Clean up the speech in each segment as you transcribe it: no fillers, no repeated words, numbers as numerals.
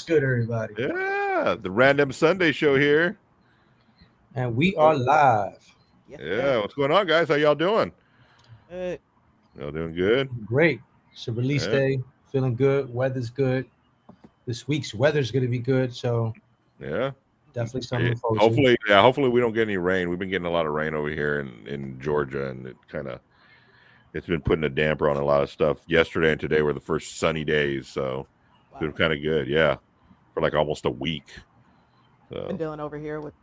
good, everybody? Yeah, the Random Sunday show here. And we are live. Yes, Yeah, sir. what's going on, guys? How y'all doing? Uh, Y'all doing good? Great. It's a release Yeah, day. Feeling good. Weather's good. This week's weather's going to be good. So yeah. definitely something to look forward to. Hopefully we don't get any rain. We've been getting a lot of rain over here in Georgia, and it's been putting a damper on a lot of stuff. Yesterday and today were the first sunny days, so it's been wow. kind of good. Yeah, for like almost a week. Been So dealing over here with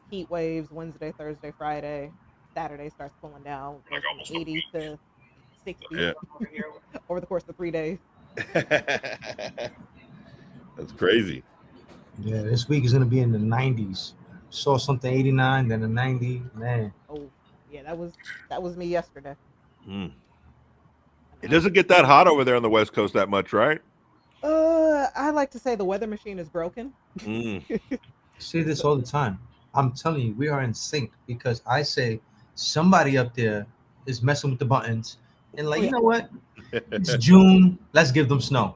heat waves Wednesday, Thursday, Friday. Saturday starts cooling down, like goes from almost a 80 to 60 week. over the course of 3 days. Yeah, that's crazy. Yeah, this week is going to be in the 90s. Saw something 89, then a 90. Man, Oh, yeah, that was me yesterday. Mm. And It doesn't get that hot over there on the West Coast that much, right? I like to say the weather machine is broken. Mm. I say this So, all the time. I'm telling you, we are in sync because I say somebody up there is messing with the buttons. And oh like, you yeah, know what? It's June. Let's give them snow.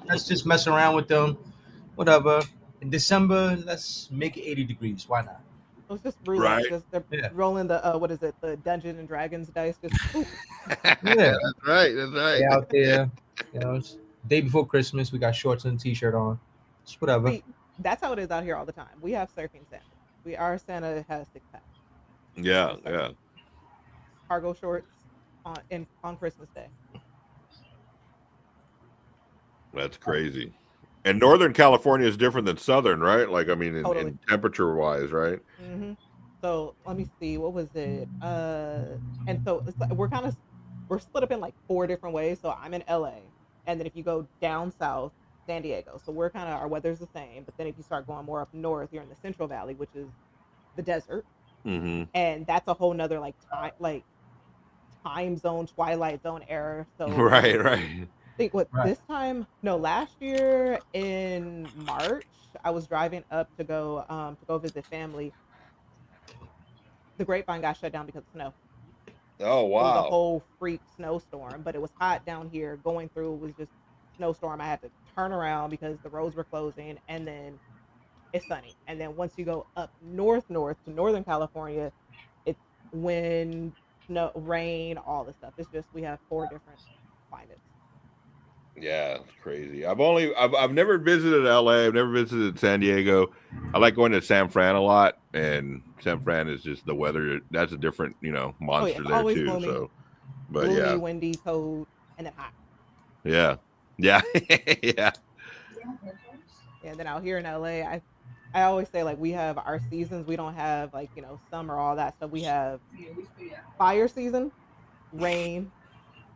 Let's just mess around with them. Whatever. In December, let's make it 80 degrees. Why not? it's just roulette. Right. Just they're Yeah. rolling the what is it? The Dungeons and Dragons dice. Just boop. Yeah. That's right. That's Stay right. out there. It's day before Christmas. We got shorts and a t-shirt on. Just whatever. See, that's how it is out here all the time. We have surfing Santa. Our Santa has 6 packs. Yeah, Go surf. yeah. Cargo shorts on Christmas Day. That's crazy. And Northern California is different than Southern, right? Like, I mean, Totally. in temperature wise, right? hmm So let me see. What was it? And so it's like we're split up in like 4 different ways. So I'm in LA, and then if you go down south, San Diego. So we're kind of our weather's the same. But then if you start going more up north, you're in the Central Valley, which is the desert, Mm-hmm. and that's a whole nother time zone, twilight zone era. So Right, right. think what Right. this time no last year in March I was driving up to go visit family. The grapevine got shut down because of snow. Oh, It was a wow. whole freak snowstorm, but it was hot down here. Going through it was just snowstorm. I had to turn around because the roads were closing, and then it's sunny. And then once you go up north to Northern California, it's wind, snow, rain, all the stuff. It's just we have 4 different climates. Yeah, it's crazy. I've never visited LA. I've never visited San Diego. I like going to San Fran a lot, and San Fran is just the weather. That's a different, Oh yeah, monster it's there always too. gloomy, So, but yeah, windy, cold, and then hot. yeah, yeah, yeah. And then out here in LA, I always say like we have our seasons. We don't have like summer, all that stuff. We have fire season, rain,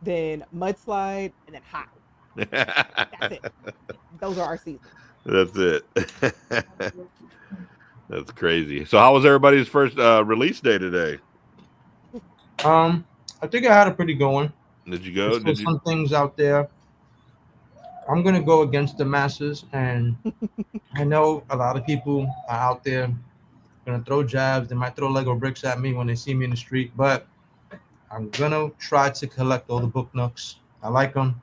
then mudslide, and then hot. That's it. Those are our seasons. That's it. That's crazy. So, how was everybody's first release day today? I think I had a pretty good one. Did you There's go? still Did you? some things out there. I'm gonna go against the masses, and I know a lot of people are out there gonna throw jabs. They might throw Lego bricks at me when they see me in the street, but I'm gonna try to collect all the book nooks. I like them.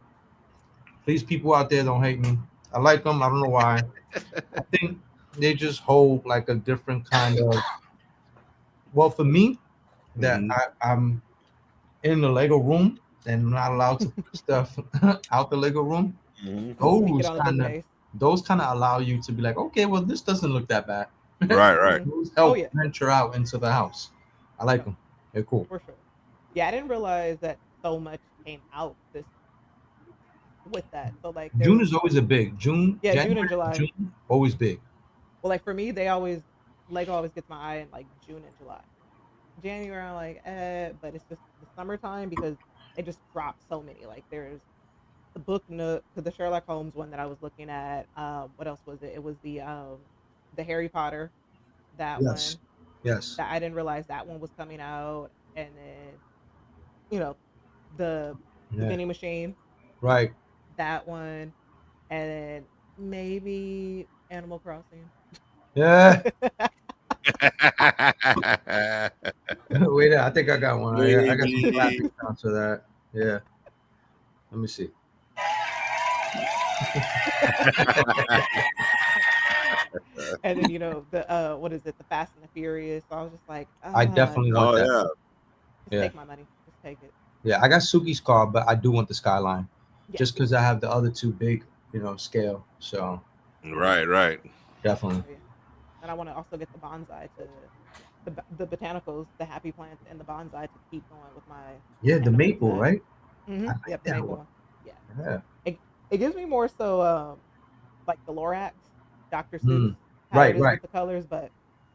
Please, people out there, don't hate me. I like them. I don't know why. I think they just hold like a different kind of. Well, for me, that Mhm. I'm in the Lego room and I'm not allowed to put stuff out the Lego room. Mhm. Sneak it Those on the kind of bookcase. those kind of allow you to be like, okay, well, this doesn't look that bad. Right, right. hmm Those Oh help yeah, venture out into the house. I like them. They're cool. for sure. Yeah, I didn't realize that so much came out this with that. So like June there's is always a big June, yeah, June and January, July. June, always big. Well, like for me, they always Lego always gets my eye in like June and July. January, I'm like, but it's just the summertime because they just drop so many. Like there's the book nook, the Sherlock Holmes one that I was looking at. What else was it? It was the Harry Potter, that Yes, one. yes, That I didn't realize that one was coming out, and then you know the the yeah, vending machine, right. that one, and then maybe Animal Crossing. Yeah. Wait, I think I got one. I got some Maybe. clapping sounds for that. Yeah. Let me see. And then the what is it, the Fast and the Furious. So I was just like, I definitely want Oh that. yeah. just Yeah. take my money, just take it. Yeah, I got Suki's car, but I do want the Skyline, Yeah. just because I have the other two big, scale. So Right. definitely. Oh, yeah. And I want to also get the bonsai to the botanicals, the happy plants, and the bonsai to keep going with my Yeah, the cannabis maple, set. right? Mm-hmm. I like Yep, the that maple one. one. Yeah. Yeah. It gives me more so like the Lorax, Dr. Seuss, Mm. how it Right, is right. with the colors, but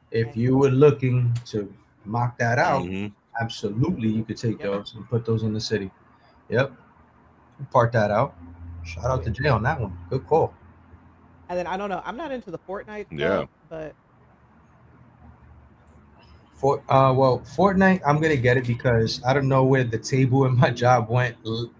If hey, you were looking to mock that out, Hmm. absolutely, you could take yep. those and put those in the city. Yep. Part that out. Shout Oh out yeah. to Jay on that one. Good call. And then I don't know, I'm not into the Fortnite Yeah. stuff, but Well, Fortnite, I'm gonna get it because I don't know where the table in my job went.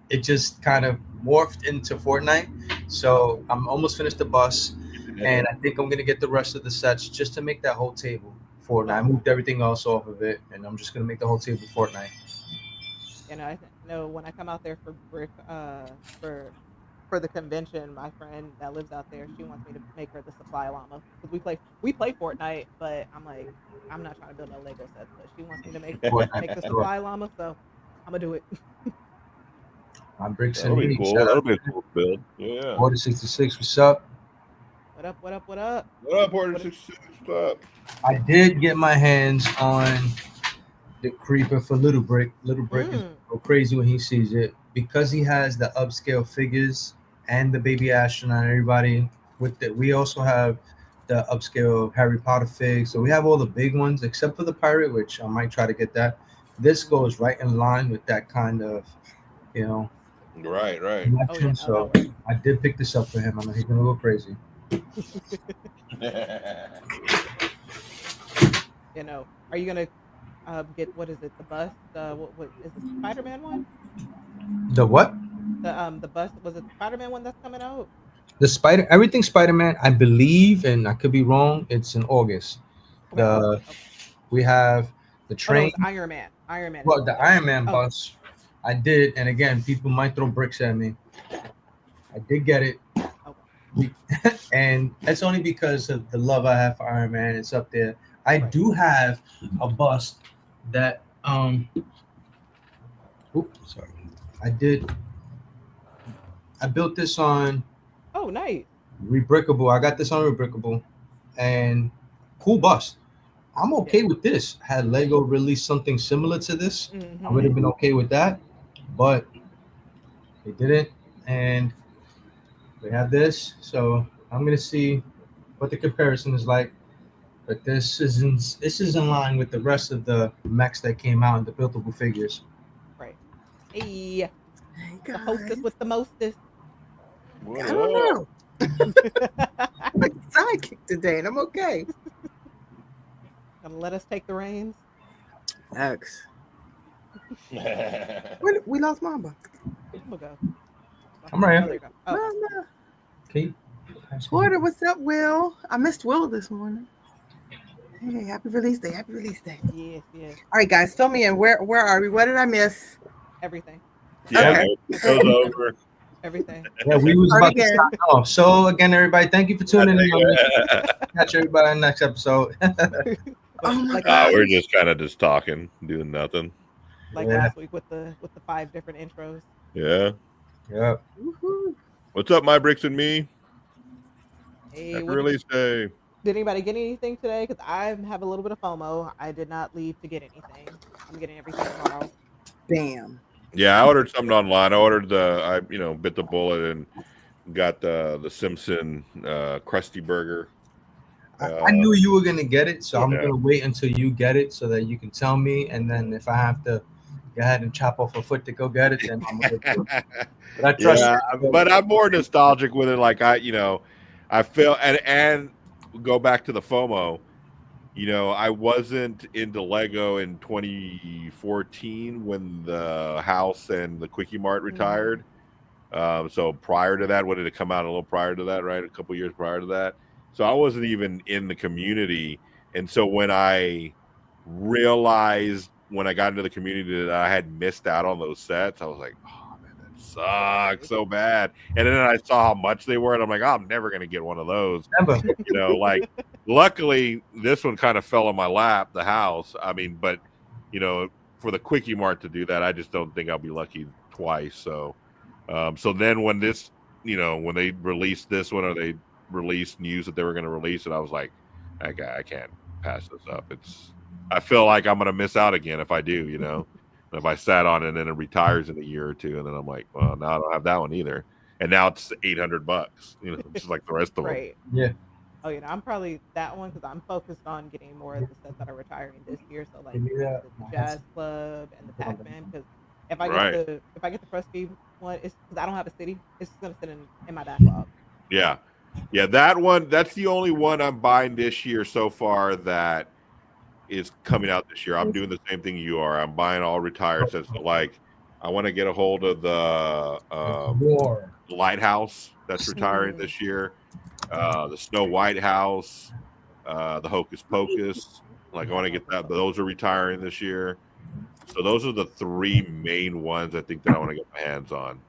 It just kind of morphed into Fortnite. So I'm almost finished the bus, and I think I'm gonna get the rest of the sets just to make that whole table Fortnite. I oh, moved everything else off of it, and I'm just gonna make the whole table Fortnite. know when I come out there for brick for the convention, my friend that lives out there, she wants me to make her the supply llama because we play Fortnite, but I'm like, I'm not trying to build no Lego sets, but she wants me to Fortnite make for the sure. supply llama, so I'm gonna do it. My bricks That'll and be me. cool. Shout That'll out be a cool build. Yeah. Order 66. What's up? What up? What up? What up? What up, Order What is- 66? What's up? I did get my hands on the creeper for Little Brick. Little Brick is Mm, go crazy when he sees it because he has the upscale figures and the baby astronaut. And everybody with it. We also have the upscale Harry Potter fig. So we have all the big ones except for the pirate, which I might try to get that. This goes right in line with that kind of, you know, Right. oh yeah, collection. no, that So works. I did pick this up for him. I know he's gonna go crazy. Are you gonna get, what is it, the bust? What is the Spider-Man one? The what? The bust, was it the Spider-Man one that's coming out? The everything Spider-Man, I believe, and I could be wrong. It's in August. Okay, The August. Okay. We have the Oh no, train. it's Iron Man. Iron Man is Well, the one the that Iron comes out. Man Okay. bus, I did, and again, people might throw bricks at me. I did get it, Okay. and that's only because of the love I have for Iron Man. It's up there. I Right. do have a bust that oops, sorry. I did. I built this on Oh, nice. Rebrickable. I got this on Rebrickable, and cool bust. I'm okay Yeah. with this. Had Lego released something similar to this, I would Mm-hmm. have been okay with that, but they didn't, and we have this. So I'm gonna see what the comparison is like. But this is in line with the rest of the mechs that came out in the buildable figures. Right. Hey, Hey the hostess guys, with the mostest. What I don't up? know. I'm like sidekick today, and I'm okay. Gonna let us take the reins. X. We lost Mamba. I'm gonna go. I'm right Oh, here. there you go. Oh, Mamba. Okay. Porter, what's up, Will? I missed Will this morning. Hey, happy release day. Happy release day. yes, yes. All right, guys, fill me in. Where are we? What did I miss? Everything. Yeah, Okay. it goes over. Everything. Yeah, we was Start about to again. start off. So again, everybody, thank you for tuning in. Catch everybody in the next episode. Oh my Like God. We're just kind of just talking, doing nothing. like Yeah. last week with the 5 different intros. Yeah. Yeah. Woohoo. What's up, my bricks and me? Hey, Happy what release day. did anybody get anything today? Because I have a little bit of FOMO. I did not leave to get anything. I'm getting everything tomorrow. Damn. Yeah, I ordered something online. I ordered I bit the bullet and got the Simpson Krusty Burger. I knew you were gonna get it, so I'm Yeah. gonna wait until you get it so that you can tell me, and then if I have to go ahead and chop off a foot to go get it, then I'm gonna do it. But I trust Yeah, you. but I'm more nostalgic with it. Like I feel and go back to the FOMO. I wasn't into Lego in 2014 when the house and the Quickie Mart retired. So prior to that, what did it come out a little prior to that, right? A couple years prior to that. So I wasn't even in the community. And so when I realized when I got into the community that I had missed out on those sets, I was like, oh man, that suck so bad. And then I saw how much they were, and I'm like, oh, I'm never gonna get one of those. Never. You know, like luckily this one kind of fell in my lap, the house. I mean, but you know, for the Quickie Mart to do that, I just don't think I'll be lucky twice. So, so then when this, you know, when they released this one or they released news that they were going to release it, I was like, I can't pass this up. I feel like I'm going to miss out again if I do, you know, if I sat on it and then it retires in a year or two, and then I'm like, well, now I don't have that one either. And now it's $800, you know, just like the rest of them. Right. Yeah. Oh, you know, I'm probably that one because I'm focused on getting more of the sets that are retiring this year. So like Give me that. the Jazz Club and the Pac-Man. Because if I Right. get the Krusty one, it's because I don't have a city. It's gonna sit in my backlog. Yeah. Yeah, that one, that's the only one I'm buying this year so far that is coming out this year. I'm doing the same thing you are. I'm buying all retired sets. So like, I want to get a hold of the War. Lighthouse that's retiring this year, the Snow White house, the Hocus Pocus. Like, I want to get that. Those are retiring this year. So those are the three main ones I think that I want to get my hands on.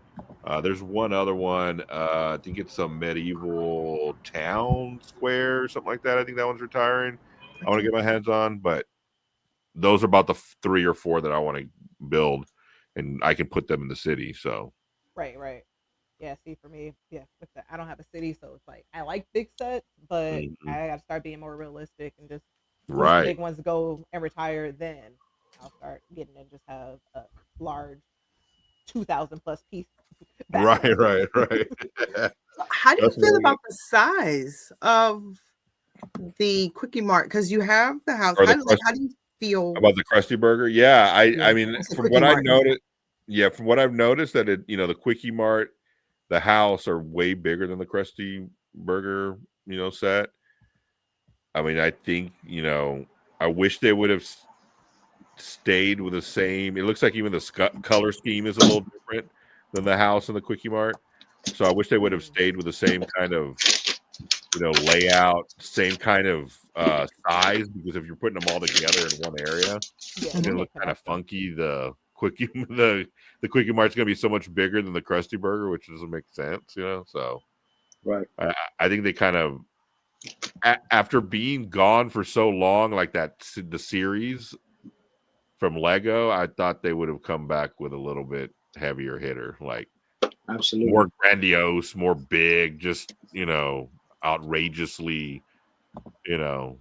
There's one other one. I think it's some medieval town square or something like that. I think that one's retiring. I want to get my hands on, but those are about the 3 or 4 that I want to build, and I can put them in the city. So Right. Yeah. See, for me, yeah, I don't have a city, so it's like I like big sets, but I got to start being more realistic and just once the right, big ones go and retire, then I'll start getting and just have a large 2,000 plus piece. right. How do you That's feel really about the size of the Quickie Mart? Because you have the house. Or the How do you feel about the Krusty Burger? Yeah, I mean, it's a from Quickie what I Mart. noticed, from what I've noticed, that it, you know, the Quickie Mart, the house are way bigger than the Krusty Burger, you know, set. I mean, I think, you know, I wish they would have stayed with the same. It looks like even the color scheme is a little different than the house and the Quickie Mart. So I wish they would have stayed with the same kind of, you know, layout, same kind of size, because if you're putting them all together in one area, Yeah, it's gonna look kind of funky. The Quickie Quickie Mart's gonna be so much bigger than the Krusty Burger, which doesn't make sense, you know. So Right. I think they kind of, after being gone for so long, like that, the series from Lego, I thought they would have come back with a little bit heavier hitter, like Absolutely. more grandiose, more big, just, you know, outrageously, you know,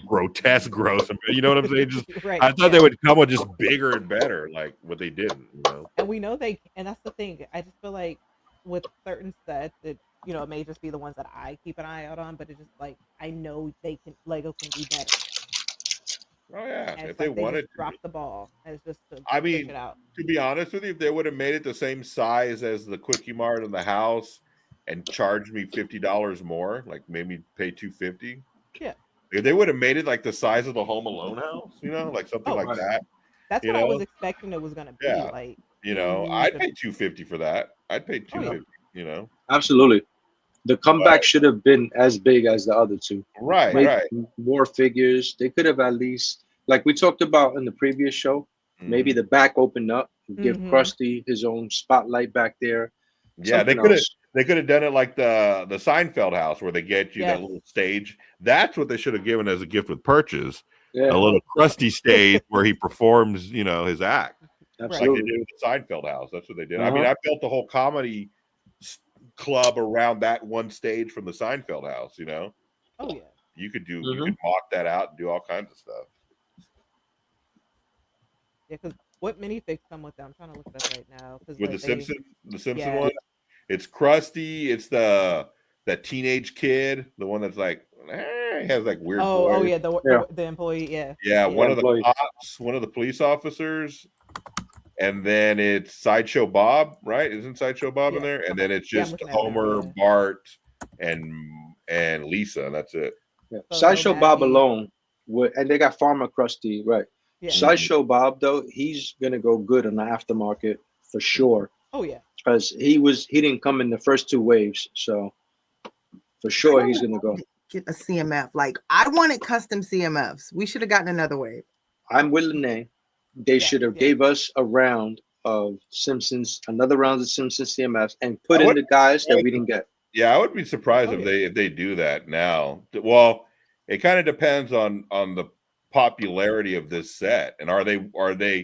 grotesque, gross. You know what I'm saying? Just right. I thought they would come with just bigger and better, like what they didn't. You know, And we know and that's the thing. I just feel like with certain sets, it it may just be the ones that I keep an eye out on, but it's just like I know Lego can do better. oh yeah, And if it's they like they wanted just drop the ball. And it's just to I push mean, it out. to be honest with you, if they would have made it the same size as the Quickie Mart in the house and charged me $50 more, like made me pay $250. Yeah. If they would have made it like the size of the Home Alone house, you know, like something like right. that. That's You what I was know? expecting it was gonna be. Yeah. Like You know, huge I'd and- pay $250 for that. I'd pay Oh, yeah. $250. You know, Absolutely. The comeback should have been as big as the other two. right, Make right. more figures. They could have at least, like we talked about in the previous show, maybe Mhm. the back opened up, give Mhm. Krusty his own spotlight back there. Yeah, they Something could have. else. They could have done it like the Seinfeld house, where they get you that Yes. little stage. That's what they should have given as a gift with purchase. Yeah, A little Krusty stage where he performs, you know, his act, like they absolutely. did with the Seinfeld house. That's what they did. I mean, I built the whole comedy club around that one stage from the Seinfeld house. You know, Oh yeah. you could do, you Mhm. could mock that out and do all kinds of stuff. Yeah, because what minifigs come with them? I'm trying to look it up right now. With the Simpson Yeah. one, it's Krusty. It's that teenage kid, the one that's like, he has like weird Oh voice. yeah, Yeah. the employee. Yeah. Yeah, one of the employee. cops, one of the police officers, and then it's Sideshow Bob, right? Isn't Sideshow Bob in Yeah. there? And then it's Yeah, I'm just looking at it now, Homer, yeah. Bart, and Lisa, and that's it. Yeah. So Sideshow no Bob Maggie. alone, and they got Farmer Krusty, right? Yeah. Sideshow Bob though, he's gonna go good on the aftermarket for sure, Oh yeah. because he didn't come in the first 2 waves, so for sure he's gonna go. Get a CMF. Like I wanted custom CMFs. We should have gotten another wave. I'm willing. They should have yeah. gave us a round of Simpsons, another round of Simpsons CMFs, and put I in would- the guys that we didn't get. Yeah, I would be surprised Oh, if they do that now. Well, it kind of depends on the popularity of this set, and are they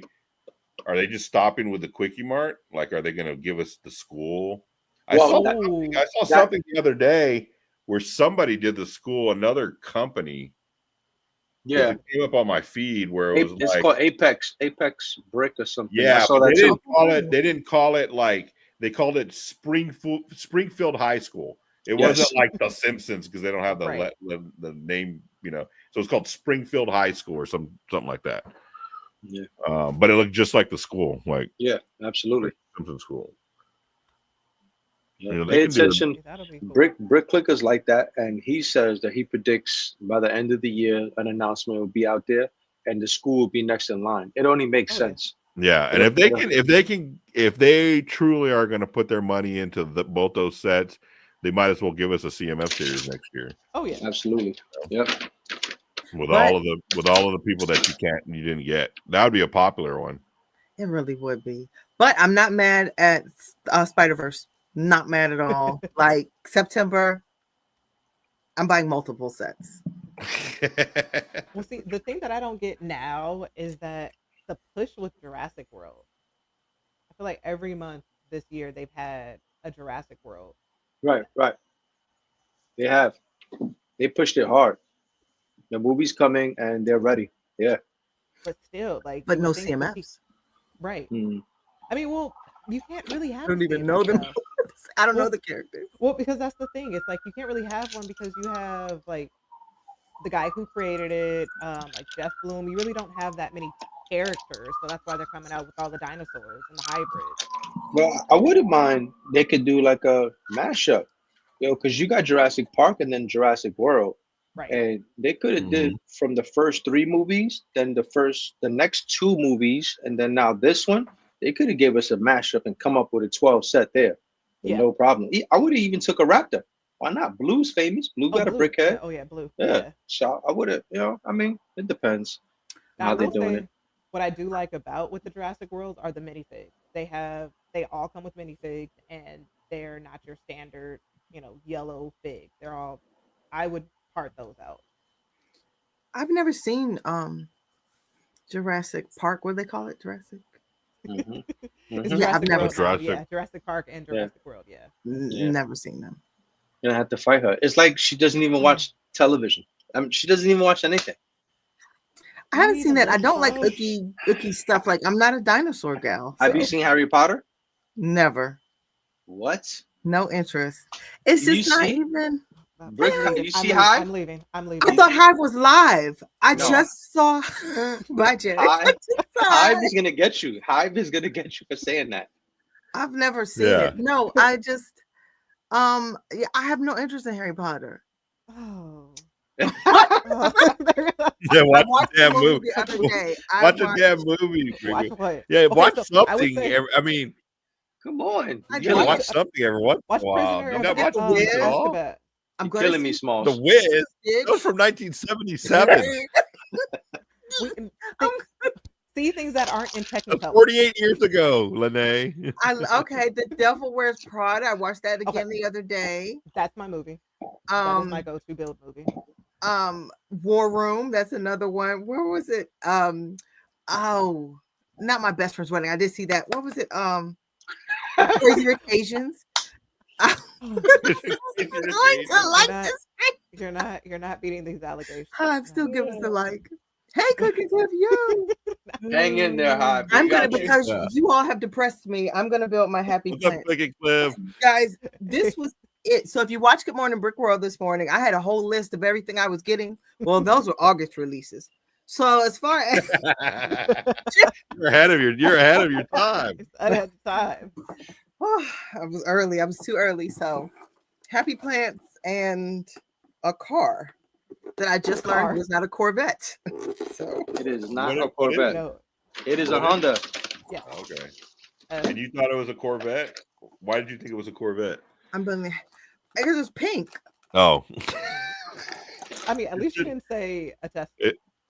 just stopping with the Quickie Mart? Like, are they going to give us the school? Well, I saw something the other day where somebody did the school, another company. 'Cause Yeah, it came up on my feed where it was it's like, called Apex Brick or something. I yeah, saw but that they too. didn't call it. They didn't call it like they called it Springfield High School. It Yes. wasn't like the Simpsons because they don't have the Right. the name, you know. So it's called Springfield High School or something like that. Yeah. But it looked just like the school, like Yeah, absolutely. Simpson School. Yeah. You know, they Pay can do it. attention. That'll be cool. Brick Clickers like that, and he says that he predicts by the end of the year an announcement will be out there, and the school will be next in line. It only makes Oh, yeah. sense. Yeah, and if they truly are going to put their money into both those sets, they might as well give us a CMF series next year Oh yeah. Absolutely. Yep. with But- all of the people that you didn't get. That would be a popular one. It really would be. But I'm not mad at Spider-Verse. Not mad at all. Like September, I'm buying multiple sets. Well, see, the thing that I don't get now is that the push with Jurassic World. I feel like every month this year they've had a Jurassic World. Right. They have. They pushed it hard. The movie's coming, and they're ready. Yeah. But still, like, But you no would think that CMFs. right. Mm. I mean, well, you can't really have. I don't a even CMF know them. now. I don't know Well- the characters. Well, because that's the thing. It's like you can't really have one because you have like the guy who created it, like Jeff Bloom. You really don't have that many characters, so that's why they're coming out with all the dinosaurs and the hybrids. Well, I wouldn't mind. They could do like a mashup, because you got Jurassic Park and then Jurassic World, Right. and they could have did from the first 3 movies, then the next 2 movies, and then now this one. They could have gave us a mashup and come up with a 12 set there, with Yeah. no problem. I would have even took a Raptor. Why not? Blue's famous. Blue got a Blue. brick head. Yeah, oh yeah, Blue. Yeah. So I would have. I mean, it depends Now, how I they're will doing say, it. what I do like about with the Jurassic World are the minifigs. They all come with minifigs, and they're not your standard, yellow fig. They're all. I would part those out. I've never seen Jurassic Park. What do they call it? Jurassic? Mhm. It's Mhm. Yeah, I've Jurassic never World seen now, Jurassic. yeah, Jurassic Park and Jurassic World, yeah. Yeah. Never seen them. Gonna have to fight her. It's like she doesn't even watch television. I mean, she doesn't even watch anything. I haven't Need seen a that. I don't like little icky stuff. Like I'm not a dinosaur gal. Have you so seen Harry Potter? Never. What? No interest. It's You just not see? even. Brick, I'm leaving. you I'm see leaving. Hive? I'm leaving. I'm leaving. I thought Hive was live. I No. just saw. Bye, Jerry. Hive, Hive. Hive is gonna get you. Hive is gonna get you for saying that. I've never seen Yeah. it. No, I just yeah, I have no interest in Harry Potter. Oh. Yeah, I watch watched the damn the movie. the other day. I Watch a watched- damn movie. Watch Freaking- what? Yeah, Okay, watch so I would something. say- I mean, Come on. I you You gotta gotta watch watch something every once in Watch a while. Prisoner Don't of that watch the movies at Wiz. all? Azkaban. I'm You're gonna killing me, see Smalls. The Wiz. it. That was from 1977. We can see things that aren't in That's Technicolor. 48 years ago, Lene. Okay, The Devil Wears Prada. I watched that again Okay. the other day. That's my movie. That is my Um, go-to build movie. War Room. That's another one. Where was it? Oh, not My Best Friend's Wedding. I did see that. What was it? Crazy Occasions. I'm going to like not- this. You're not beating these allegations. I'm still giving us the like. Hey, Cookie Cliff, you. Hang in there, Hive. I'm We gonna got you. because Yeah. you all have depressed me. I'm gonna build my happy What's up, plant, Clicking Cliff? guys. This was it. So if you watch Good Morning Brick World this morning, I had a whole list of everything I was getting. Well, those were August releases. So as far as You're ahead of your time. It's ahead of time. I was early. I was too early. So happy plants and a car that I just Car. learned was not a Corvette. So It is not What a is- what is Corvette. No, It is a What is- Honda. Okay. uh, And you thought it was a Corvette? Why did you think it was a Corvette? I'm building because it was pink. Oh, I mean, at least you didn't say a Tesla.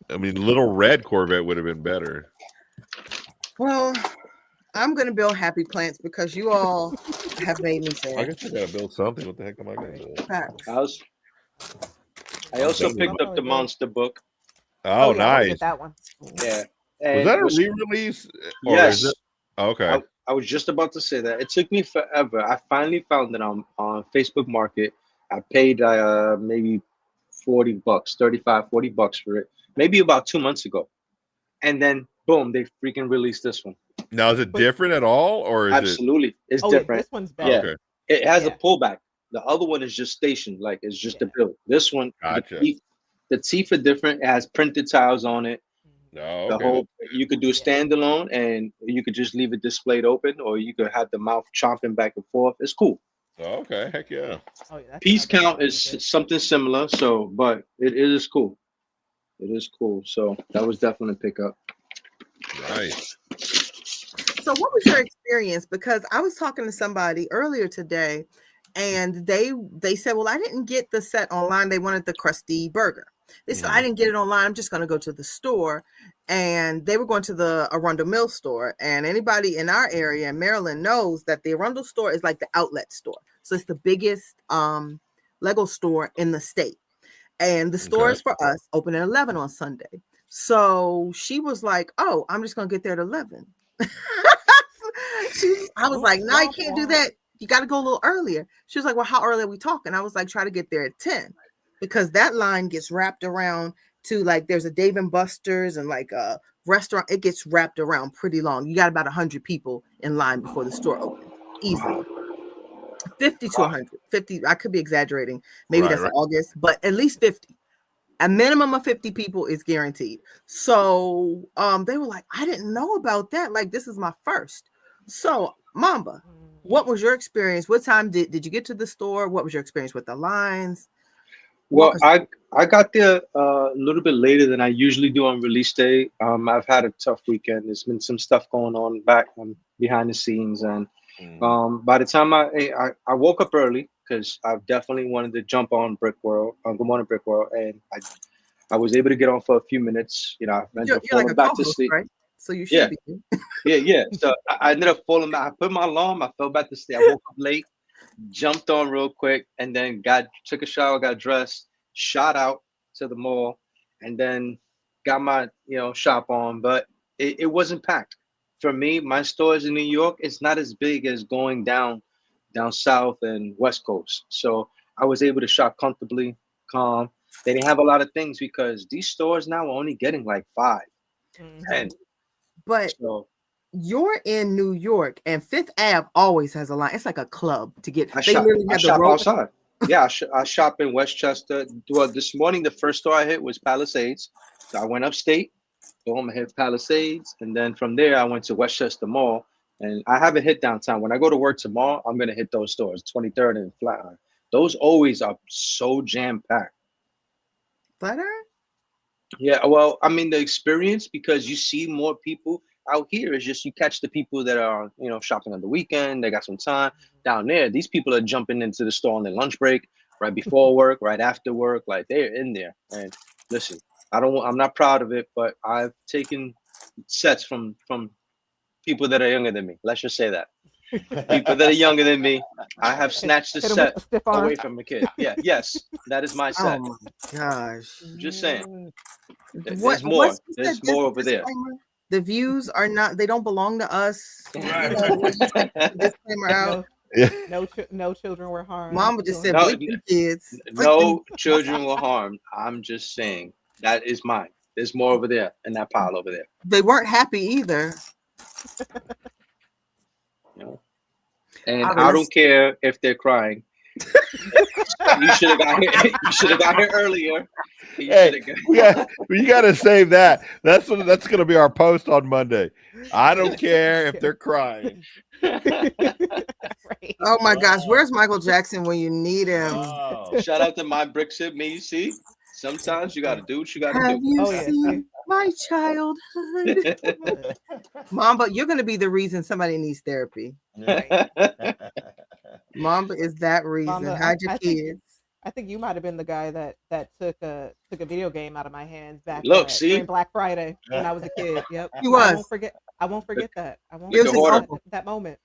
I mean, little red Corvette would have been better. Well, I'm gonna build happy plants because you all have made me I sad. guess I gotta build something. What the heck am I gonna do? Facts. I also I'm picked up the monster book. Oh, yeah, I wanna nice. get that one. Yeah. Was And that a was- re-release? Or Yes. is it? Okay. I was just about to say that. It took me forever. I finally found it on Facebook Market. I paid maybe $40, 35, $40 for it. Maybe about 2 months ago. And then boom, they freaking released this one. Now, is it different at all, or is Absolutely. It's Oh yeah, different. this one's it? better. Okay. It has a Yeah. pullback. The other one is just stationed, like it's just a Yeah. build. This one, Gotcha. the teeth are different. It has printed tiles on it. No. The Okay. whole you could do Yeah. standalone, and you could just leave it displayed open, or you could have the mouth chomping back and forth. It's cool. Okay. Heck yeah. Oh yeah. that's Piece another count one is that's good. something similar, so but it is cool. It is cool. So that was definitely a pickup. Nice. So what was your experience? Because I was talking to somebody earlier today and they said, well, I didn't get the set online. They wanted the crusty burger. They said, I didn't get it online. I'm just going to go to the store. And they were going to the Arundel Mill store. And anybody in our area in Maryland knows that the Arundel store is like the outlet store. So it's the biggest Lego store in the state. And the stores for us open at 11 on Sunday. So she was like, oh, I'm just going to get there at 11. I was like, no, you can't do that. You got to go a little earlier. She was like, well, how early are we talking? I was like, try to get there at 10 because that line gets wrapped around to like, there's a Dave and Buster's and like a restaurant. It gets wrapped around pretty long. You got about 100 people in line before the store opens easily. 50 to 100, 50. I could be exaggerating. Maybe that's in August, but at least 50. A minimum of 50 people is guaranteed. So they were like, I didn't know about that. Like, this is my first. So Mamba, what was your experience? What time did you get to the store? What was your experience with the lines? Well, I got there a little bit later than I usually do on release day. I've had a tough weekend. There's been some stuff going on back behind the scenes, and by the time I woke up early because I definitely wanted to jump on Brick World, Good Morning Brick World, and I was able to get on for a few minutes. You know, I ended up falling back to sleep. Right? So you should be. Yeah. So I ended up falling back. I put my alarm. I fell back to sleep. I woke up late, jumped on real quick, and then took a shower, got dressed, shot out to the mall, and then got my shop on. But it wasn't packed. For me, my stores in New York, it's not as big as going down south and West Coast. So I was able to shop comfortably, calm. They didn't have a lot of things because these stores now are only getting like 5, 10. But you're in New York, and Fifth Ave always has a line. It's like a club to get. I shop outside. Yeah, I shop in Westchester. Well, this morning the first store I hit was Palisades. So I went upstate. Boom, I hit Palisades, and then from there I went to Westchester Mall. And I haven't hit downtown. When I go to work tomorrow, I'm gonna hit those stores, 23rd and Flatiron. Those always are so jam packed. Flatiron? Yeah, well, I mean the experience because you see more people out here is just you catch the people that are shopping on the weekend. They got some time down there. These people are jumping into the store on their lunch break, right before work, right after work. Like they're in there. And listen, I'm not proud of it, but I've taken sets from people that are younger than me. Let's just say that. People that are younger than me, I have snatched a set away from a kid. Yeah, yes, that is my set. Oh my gosh! Just saying. There's more. more. There's more over there. The views are not. They don't belong to us. Disclaimer out. No children were harmed. Mama just said, kids. No children were harmed. I'm just saying that is mine. There's more over there in that pile over there. They weren't happy either. And I don't care if they're crying. You should have got here. You should have got here earlier. You got to save that. That's going to be our post on Monday. I don't care if they're crying. Oh my gosh, where's Michael Jackson when you need him? Oh. Shout out to my brick ship. Me, you see. Sometimes you got to do what you got to do. Have you seen my childhood? Mamba, you're going to be the reason somebody needs therapy. Right? Mamba is that reason. Hide your kids. I think you might have been the guy that took a video game out of my hands back Look, during see, Black Friday when I was a kid. Yep. He I was. won't forget. I won't look, forget that. I won't It look was at forget his Hoarder. that uncle. that moment.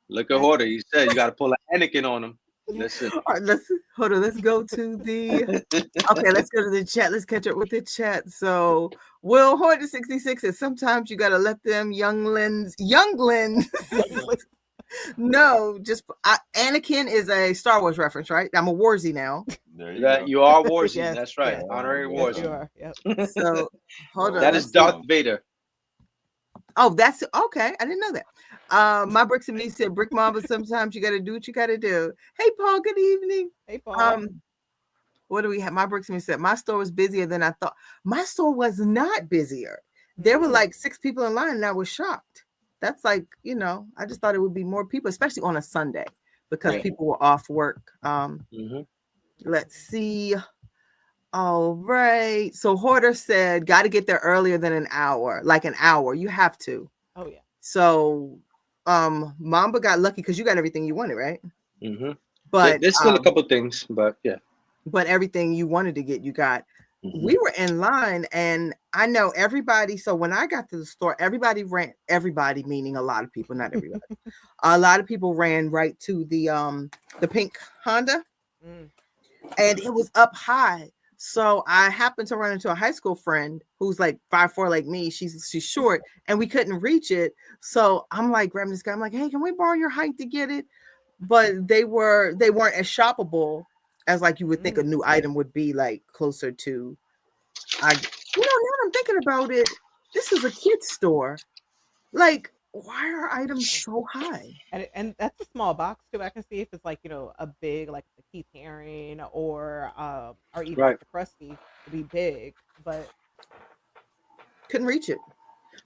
Look at Yeah. Hoarder. He said you got to pull an Anakin on him. Yeah. Listen. All right, let's hold on. Let's go to the. Okay, let's go to the chat. Let's catch up with the chat. So, Will Hoarder 66 says sometimes you gotta let them younglings no. Just Anakin is a Star Wars reference, right? I'm a Warzy now. There you That go. you are Warzy. Yes. That's right. Yes. Honorary Yes, you Warzy. are. Yep. So hold on. That let's is see. Darth Vader. Oh, that's okay. I didn't know that. My Bricks and Me said, Brick Mama, sometimes you got to do what you got to do. Hey, Paul, good evening. Hey, Paul. What do we have? My Bricks and Me said, my store was busier than I thought. My store was not busier. There were like 6 people in line and I was shocked. That's like, I just thought it would be more people, especially on a Sunday because Yeah. people were off work. Mhm. Let's see. All right. So Hoarder said, got to get there earlier than an hour, like an hour. You have to. Oh yeah. So Mamba got lucky because you got everything you wanted, right? Mhm. But There's still a couple things, but yeah. but everything you wanted to get, you got. Mhm. We were in line and I know everybody. So when I got to the store, everybody meaning a lot of people, not everybody. A lot of people ran right to the pink Honda Mm. and it was up high. So I happened to run into a high school friend who's like 5'4" like me. She's short and we couldn't reach it. So I'm like grabbing this guy. I'm like, hey, can we borrow your height to get it? But they weren't as shoppable as like you would think a new item would be, like closer to now I'm thinking about it. This is a kid's store. Like, why are items so high? And that's a small box too. I can see if it's like a big like the Keith Haring or even Right. like the Krusty to be big, but Couldn't reach it.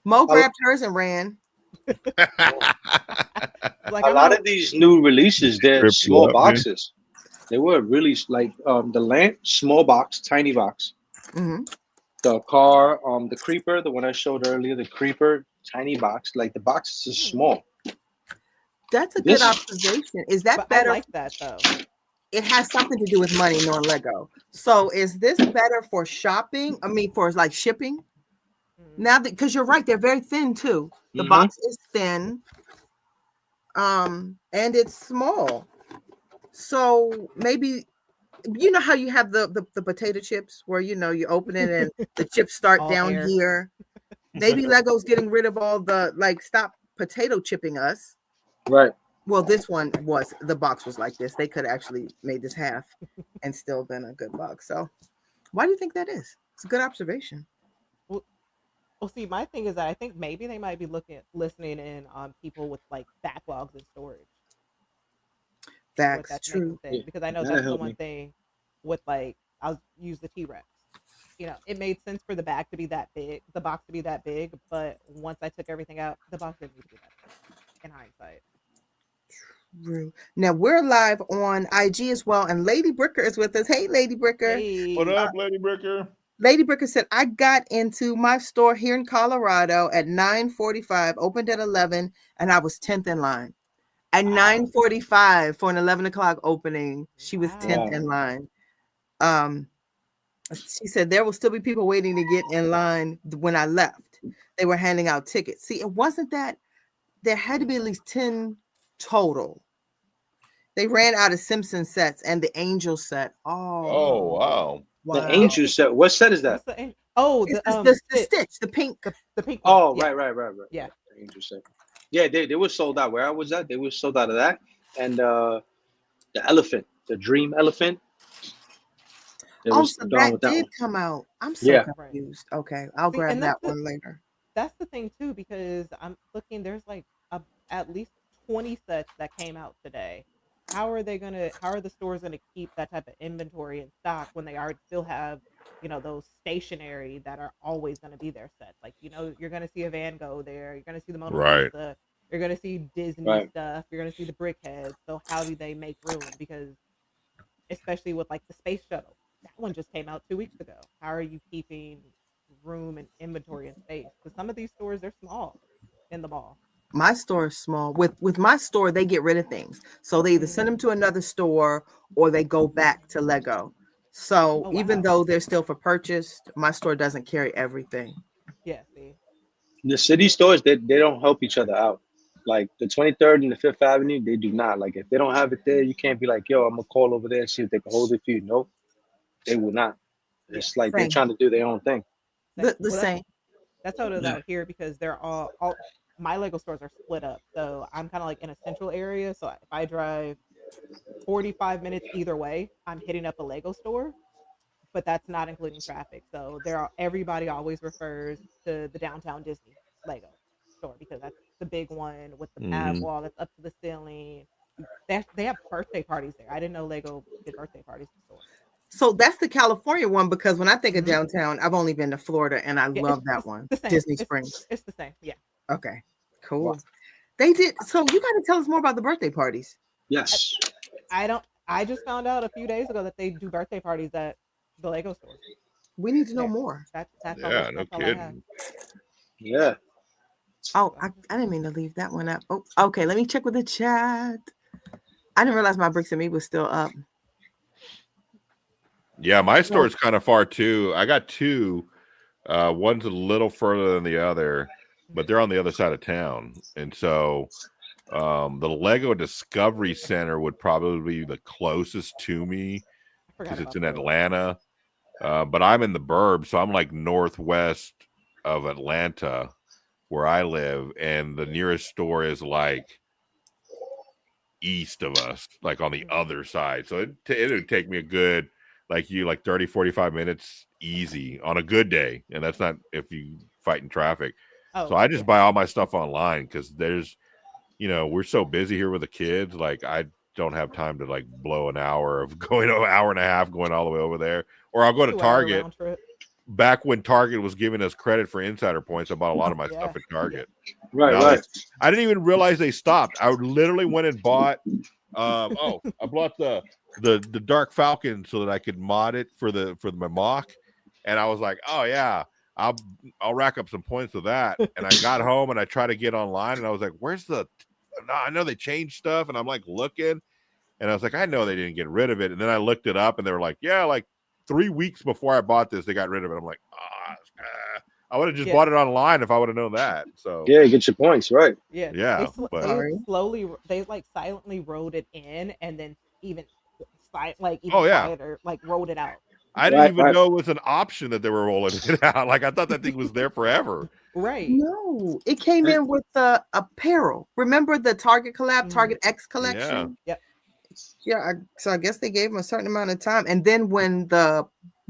Mo grabbed hers and ran. like A lot of these new releases, they're Rip small you up, man. boxes. They were really like the lamp, small box, tiny box. hmm The car, the creeper, the one I showed earlier, the creeper, tiny box. Like the box is small. That's a This- good observation. Is that but I better? like that though. It has something to do with money, knowing Lego. So is this better for shopping? I mean, for like shipping? Mm. Now that because you're right, they're very thin too. The Mhm. box is thin, and it's small. So maybe you know how you have the potato chips where you open it and the chips start All down air. here. Maybe Lego's getting rid of all the stop potato chipping us. Right. Well, this one the box was like this. They could have actually made this half and still been a good box. So why do you think that is? It's a good observation. Well, see, my thing is that I think maybe they might be listening in on people with like backlogs in storage. That's That's true. making sense because I know that'll that's the help one me. thing with like I'll use the T-Rex. It made sense for the bag to be that big, the box to be that big, but once I took everything out, the box didn't need to be that big in hindsight. True. Now we're live on IG as well, and Lady Bricker is with us. Hey, Lady Bricker. Hey, What up, Lady Bricker? Lady Bricker said, I got into my store here in Colorado at 9:45, opened at 11, and I was 10th in line. At 9:45 for an 11 o'clock opening, she was 10th in line. She said there will still be people waiting to get in line when I left. They were handing out tickets. See, it wasn't that. There had to be at least 10 total. They ran out of Simpson sets and the Angel set. Oh, wow. Wow. The Angel set. What set is that? What's the oh It's the the Stitch, the pink. the pink one. Oh, Yeah. right. Yeah. The Angel set. Yeah, they were sold out. Where I was at, they were sold out of that. And the elephant, the dream elephant. They Oh, was so done that with that did one. come out. I'm so Yeah. confused. Okay, I'll See, grab and that that's one later. That's the thing too, because I'm looking. There's like at least 20 sets that came out today. How are the stores gonna keep that type of inventory in stock when they already still have, those stationary that are always gonna be their sets? Like, you're gonna see a Van Gogh there, you're gonna see the Mona Right. Lisa, you're gonna see Disney Right. stuff, you're gonna see the Brickheads. So how do they make room? Because especially with like the space shuttle, that one just came out 2 weeks ago. How are you keeping room and inventory and space? Because some of these stores, they're small in the mall. My store is small. With my store, they get rid of things. So they either send them to another store or they go back to Lego. So Oh, even wow. though they're still for purchase, my store doesn't carry everything. Yeah, see. The city stores, they don't help each other out. Like the 23rd and the 5th Avenue, they do not. Like if they don't have it there, you can't be like, yo, I'm gonna call over there and see if they can hold it for you. Nope, they will not. Yeah. It's like they're Same. trying to do their own thing. The Well, same. that's how it is Yeah. out here because they're all my Lego stores are split up. So I'm kind of like in a central area. So if I drive 45 minutes either way, I'm hitting up a Lego store, but that's not including traffic. So everybody always refers to the downtown Disney Lego store because that's the big one with the pad Mhm. wall that's up to the ceiling. They have birthday parties there. I didn't know Lego did birthday parties in the store. So that's the California one because when I think of Mhm. downtown, I've only been to Florida and I Yeah, love that it's one. the same. Disney It's, Springs. it's the same. Yeah. Okay, cool. Wow. They did. So you got to tell us more about the birthday parties. Yes. I just found out a few days ago that they do birthday parties at the Lego stores. We need to know There. more. That's Yeah, no that's all I have. kidding. Yeah. Oh, I didn't mean to leave that one up. Oh, okay. Let me check with the chat. I didn't realize my Bricks and Me was still up. Yeah, my store's kind of far too. I got two. One's a little further than the other, but they're on the other side of town. And so the Lego Discovery Center would probably be the closest to me I forgot because it's about in those. Atlanta. But I'm in the burbs, so I'm like northwest of Atlanta where I live, and the nearest store is like east of us, like on the other side. So it would take me a good like 30, 45 minutes easy on a good day. And that's not if you fight in traffic. Oh, So I just yeah. buy all my stuff online because there's, we're so busy here with the kids. Like I don't have time to like blow an hour of going an hour and a half going all the way over there. Or I'll go to 2-hour Target. round trip. Back when Target was giving us credit for insider points, I bought a lot of my Yeah. stuff at Target. Right. Now Right. I didn't even realize they stopped. I literally went and bought. I bought the Dark Falcon so that I could mod it for my mock, and I was like, oh yeah, I'll rack up some points with that. And I got home and I tried to get online, and I was like, where's the? No, I know they changed stuff, and I'm like looking, and I was like, I know they didn't get rid of it, and then I looked it up, and they were like, yeah, like 3 weeks before I bought this, they got rid of it. I'm like, I would have just bought it online if I would have known that. So Yeah, get your points right. Yeah. Yeah, but- They slowly, they like silently wrote it in, and then even even Oh, yeah. quieter, like wrote it out. I didn't Right, even right. know it was an option that they were rolling it out. Like I thought that thing was there forever. Right. No, it came in with the apparel. Remember the Target collab, Target X collection? Yep. Yeah. So I guess they gave them a certain amount of time, and then when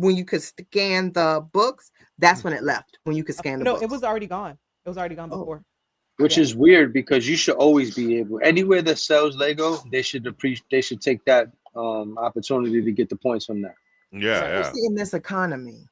you could scan the books, that's when it left. When you could scan the No, books. it was already gone. It was already gone Oh. before. Which Yeah. is weird because you should always be able. Anywhere that sells Lego, they should take that opportunity to get the points from that. Yeah, yeah. Especially in this economy.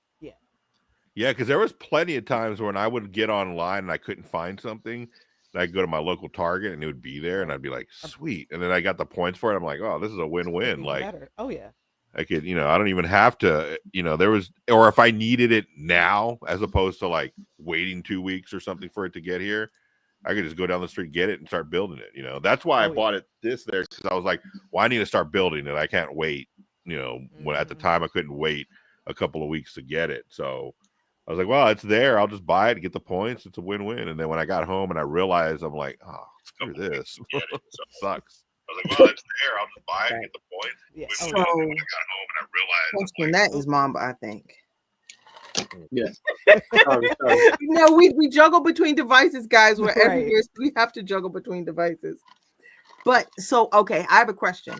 Yeah, because there was plenty of times when I would get online and I couldn't find something. And I'd go to my local Target and it would be there, and I'd be like, sweet. And then I got the points for it. I'm like, oh, this is a win-win. Even Like better. Oh yeah. I could, I don't even have to, there was, or if I needed it now, as opposed to like waiting 2 weeks or something for it to get here, I could just go down the street, get it, and start building it. That's why I Oh, yeah. bought it there, because I was like, well, I need to start building it. I can't wait. When at the Mhm. time I couldn't wait a couple of weeks to get it. So I was like, well, it's there. I'll just buy it, get the points. It's a win-win. And then when I got home and I realized, I'm like, oh, screw this. Sucks. I was like, well, it's there. I'll just buy it, get the points. Yeah. So, Oh, When I got home and I realized, question that is Mamba, I think. Yeah. Sorry. No, we juggle between devices, guys. We're Right. everywhere. We have to juggle between devices. But so okay, I have a question.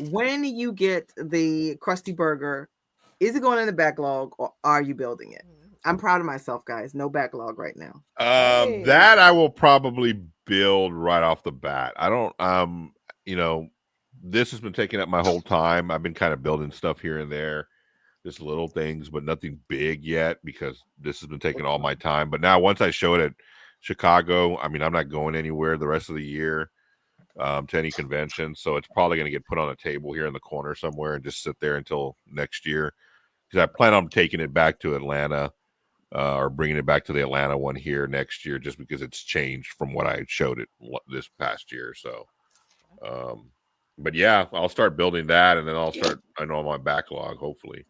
When you get the Krusty Burger, is it going in the backlog or are you building it? I'm proud of myself, guys. No backlog right now. Hey. That I will probably build right off the bat. I don't, this has been taking up my whole time. I've been kind of building stuff here and there, just little things, but nothing big yet because this has been taking all my time. But now once I show it at Chicago, I'm not going anywhere the rest of the year to any convention. So it's probably going to get put on a table here in the corner somewhere and just sit there until next year. Because I plan on taking it back to Atlanta or bringing it back to the Atlanta one here next year, just because it's changed from what I showed it this past year. So, but yeah, I'll start building that, and then I'll start. I know my backlog. Hopefully,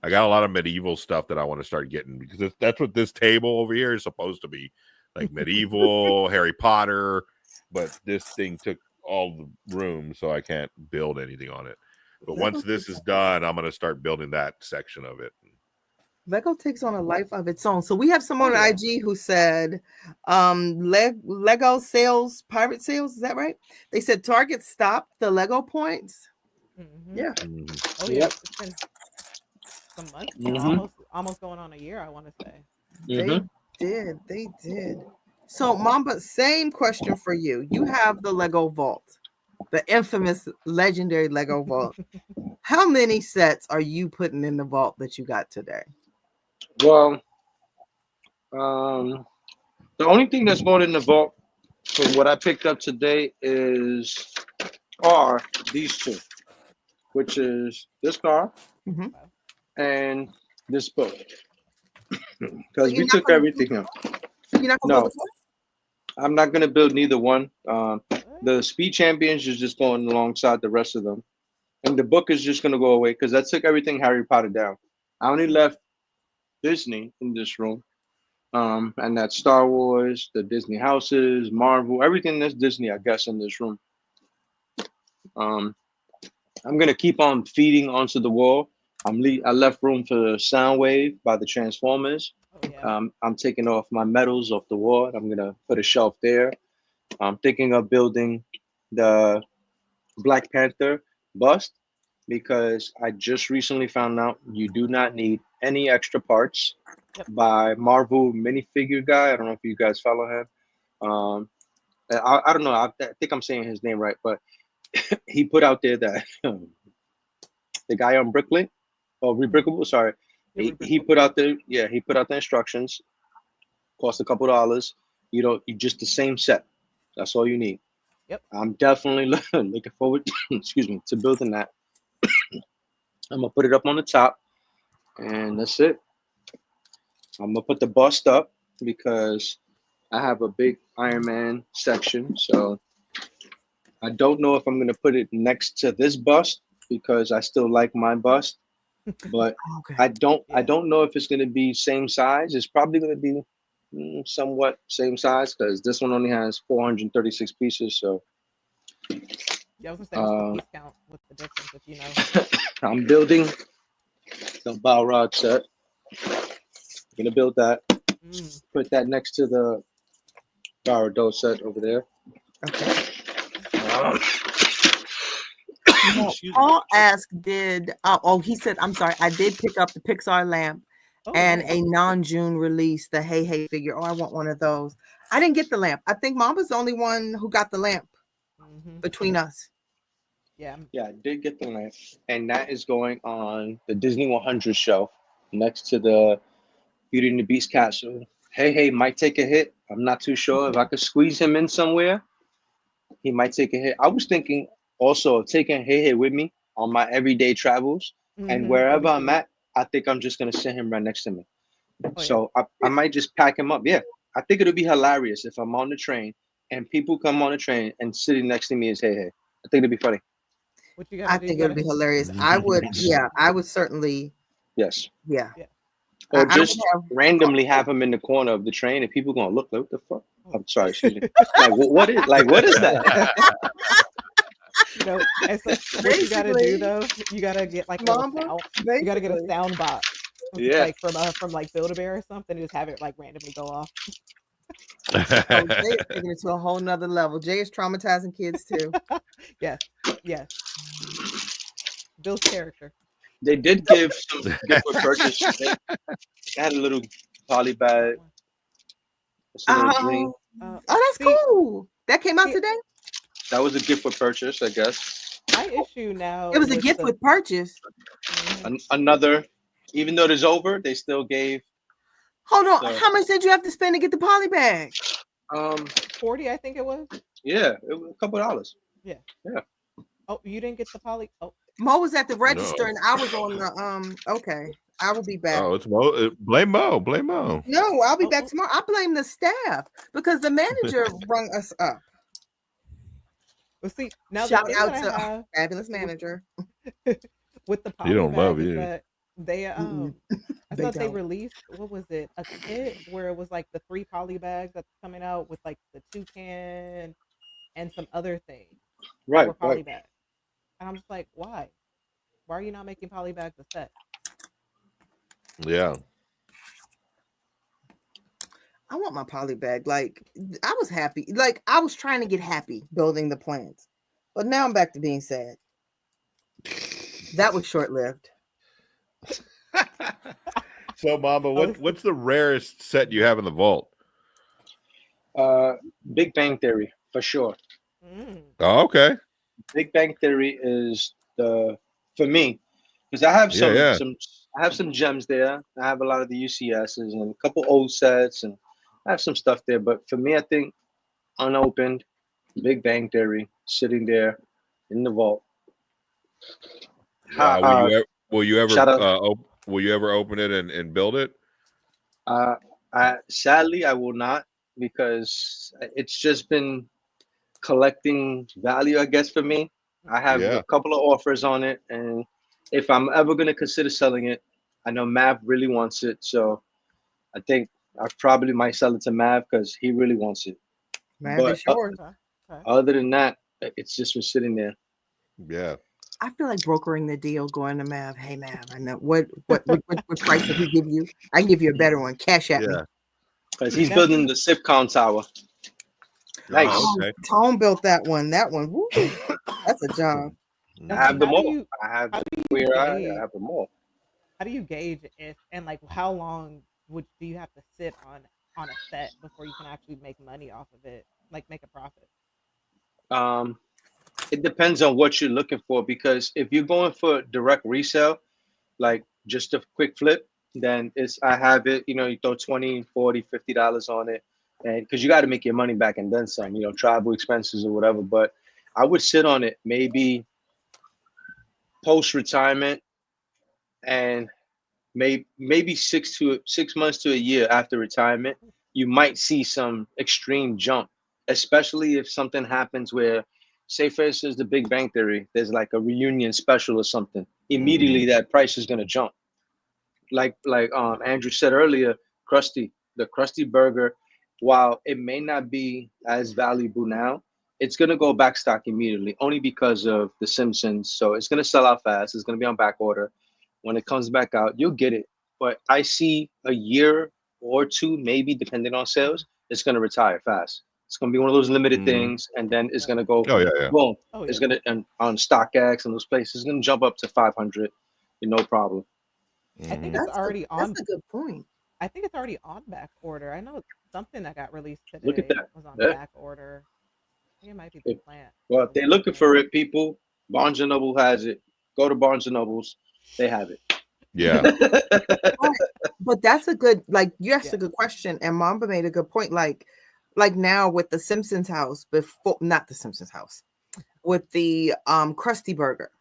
I got a lot of medieval stuff that I want to start getting, because that's what this table over here is supposed to be, like medieval, Harry Potter. But this thing took all the room, so I can't build anything on it. But once this is done, I'm going to start building that section of it. Lego takes on a life of its own. So we have someone on IG who said, Lego sales, pirate sales. Is that right? They said Target stopped the Lego points. Mhm. Yeah. Oh yeah. Yep. It's been some months, now, almost going on a year, I want to say. They did. So Mamba, same question for you. You have the Lego Vault, the infamous legendary Lego Vault. How many sets are you putting in the vault that you got today? Well, the only thing that's going in the vault from what I picked up today are these two, which is this car Mhm. and this book. Because you're we not took gonna everything out. You're not gonna No, build the vault? I'm not gonna build neither one. The Speed Champions is just going alongside the rest of them, and the book is just gonna go away because that took everything Harry Potter down. I only left Disney in this room, and that's Star Wars, the Disney houses, Marvel, everything that's Disney, I guess, in this room. I'm gonna keep on feeding onto the wall. I left room for Soundwave by the Transformers. Oh yeah. I'm taking off my medals off the wall. I'm gonna put a shelf there. I'm thinking of building the Black Panther bust because I just recently found out you do not need any extra parts. Yep. By Marvel minifigure guy. I don't know if you guys follow him. I don't know. I think I'm saying his name right, but he put out there that the guy on Bricklink, Rebrickable, sorry, he put out the instructions. Cost a couple dollars. You just the same set. That's all you need. Yep. I'm definitely looking forward, to building that. I'm gonna put it up on the top, and that's it. I'm gonna put the bust up because I have a big Iron Man section. So I don't know if I'm gonna put it next to this bust because I still like my bust, but Okay. I don't know if it's gonna be same size. It's probably gonna be somewhat same size because this one only has 436 pieces. So Yeah, I was gonna say what's the piece count? What's the difference if you know? I'm building the Balrog set. I'm gonna build that. Put that next to the Gyarados set over there. Okay. Excuse me. Paul asked, he said, I'm sorry, I did pick up the Pixar lamp and a non-June release, the Hey Hey figure. Oh, I want one of those. I didn't get the lamp. I think Mom was the only one who got the lamp between us. Yeah. Yeah, I did get the lamp, and that is going on the Disney 100 shelf next to the Beauty and the Beast castle. Hey Hey might take a hit. I'm not too sure if I could squeeze him in somewhere. He might take a hit. I was thinking also of taking Hey Hey with me on my everyday travels, and wherever I'm at, I think I'm just gonna sit him right next to me. So I might just pack him up. Yeah, I think it'll be hilarious if I'm on the train and people come on the train and sitting next to me is Hey Hey. I think it'd be funny. What you I think it'd be hilarious. I would certainly. Yes. Yeah. Or just randomly have him in the corner of the train and people gonna look like, what the fuck? I'm sorry, excuse me. What is that? And so what you gotta do though, you gotta get like you gotta get a sound box. Yeah. Like from like Build-A-Bear or something, and just have it like randomly go off. Jay is taking it to a whole nother level. Jay is traumatizing kids too. Yes. Bill's character. They did give some gift with purchase. They had a little poly bag. Oh, that's cool. That came out today? That was a gift with purchase, I guess. My issue now. It was a gift with purchase. Another, even though it's over, they still gave. Hold on. How much did you have to spend to get the poly bag? 40, I think it was. Yeah, it was a couple dollars. Yeah. Yeah. Oh, you didn't get the poly? Oh. Mo was at the register and I was on the okay. I will be back. Oh, it's Mo. Blame Mo. Blame Mo. No, I'll be Oh, back oh. tomorrow. I blame the staff because the manager rung us up. Well, see, now the Shout thing out that I to have fabulous manager. with the You poly don't love bag is it. that they Mm-mm. I They thought they don't. released, what was it, a kit where it was like the 3 poly bags that's coming out with like the toucan and some other things that Right, were poly right. bags. And I'm just like, why? Why are you not making poly bags a set? Yeah. I want my poly bag. Like I was happy. Like I was trying to get happy building the plans, but now I'm back to being sad. That was short lived. So, Mama, Oh, what's the rarest set you have in the vault? Big Bang Theory for sure. mm, Oh, okay. Big Bang Theory is the for me because I have Yeah. I have some gems there. I have a lot of the UCSs and a couple old sets, and I have some stuff there. But for me, I think unopened Big Bang Theory sitting there in the vault. Wow. Will you ever Shout out. will you ever open it and build it? Sadly, I will not because it's just been collecting value, I guess, for me. I have Yeah. a couple of offers on it, and if I'm ever going to consider selling it, I know Mav really wants it, so I think I probably might sell it to Mav because he really wants it. Man, But it's yours. okay. Okay. other than that, it's just been sitting there. Yeah. I feel like brokering the deal, going to Mav. Hey Mav, I know what price did he give you? I can give you a better one. Cash at me. Yeah. Because he's Now, building the SIFCON tower. Nice. Oh, okay. Tone built that one. That one, woo, that's a job. now I see, have them all. I have how do you Queer Eye. I gauge have them all. how do you gauge if and like how long do you have to sit on a set before you can actually make money off of it, like make a profit? It depends on what you're looking for because if you're going for direct resale, like just a quick flip, then it's I have it, you throw 20, 40, $50 on it. And because you got to make your money back and then some, travel expenses or whatever. But I would sit on it maybe post retirement and maybe 6 months to a year after retirement, you might see some extreme jump, especially if something happens where, say for instance, the Big Bang Theory, there's like a reunion special or something. Immediately that price is gonna jump. Like Andrew said earlier, the Krusty Burger, while it may not be as valuable now, it's gonna go back stock immediately, only because of The Simpsons. So it's gonna sell out fast. It's gonna be on back order. When it comes back out, you'll get it. But I see a year or two, maybe depending on sales, it's gonna retire fast. It's gonna be one of those limited things, and then it's gonna go Oh, yeah. boom. Oh It's yeah. gonna on StockX and those places, it's gonna jump up to 500, no problem. I think Mhm. it's already on. That's a good point. I think it's already on back order. I know something that got released Look at today that. was on Yeah. back order. I think it might be the If- plant. Well, if they're looking for it, people, Barnes and Noble has it. Go to Barnes and Nobles, they have it. Yeah. But that's a good, like, you asked Yeah. a good question, and Mamba made a good point. Like now with the Simpsons house, before not the Simpsons house, with the Krusty Burger.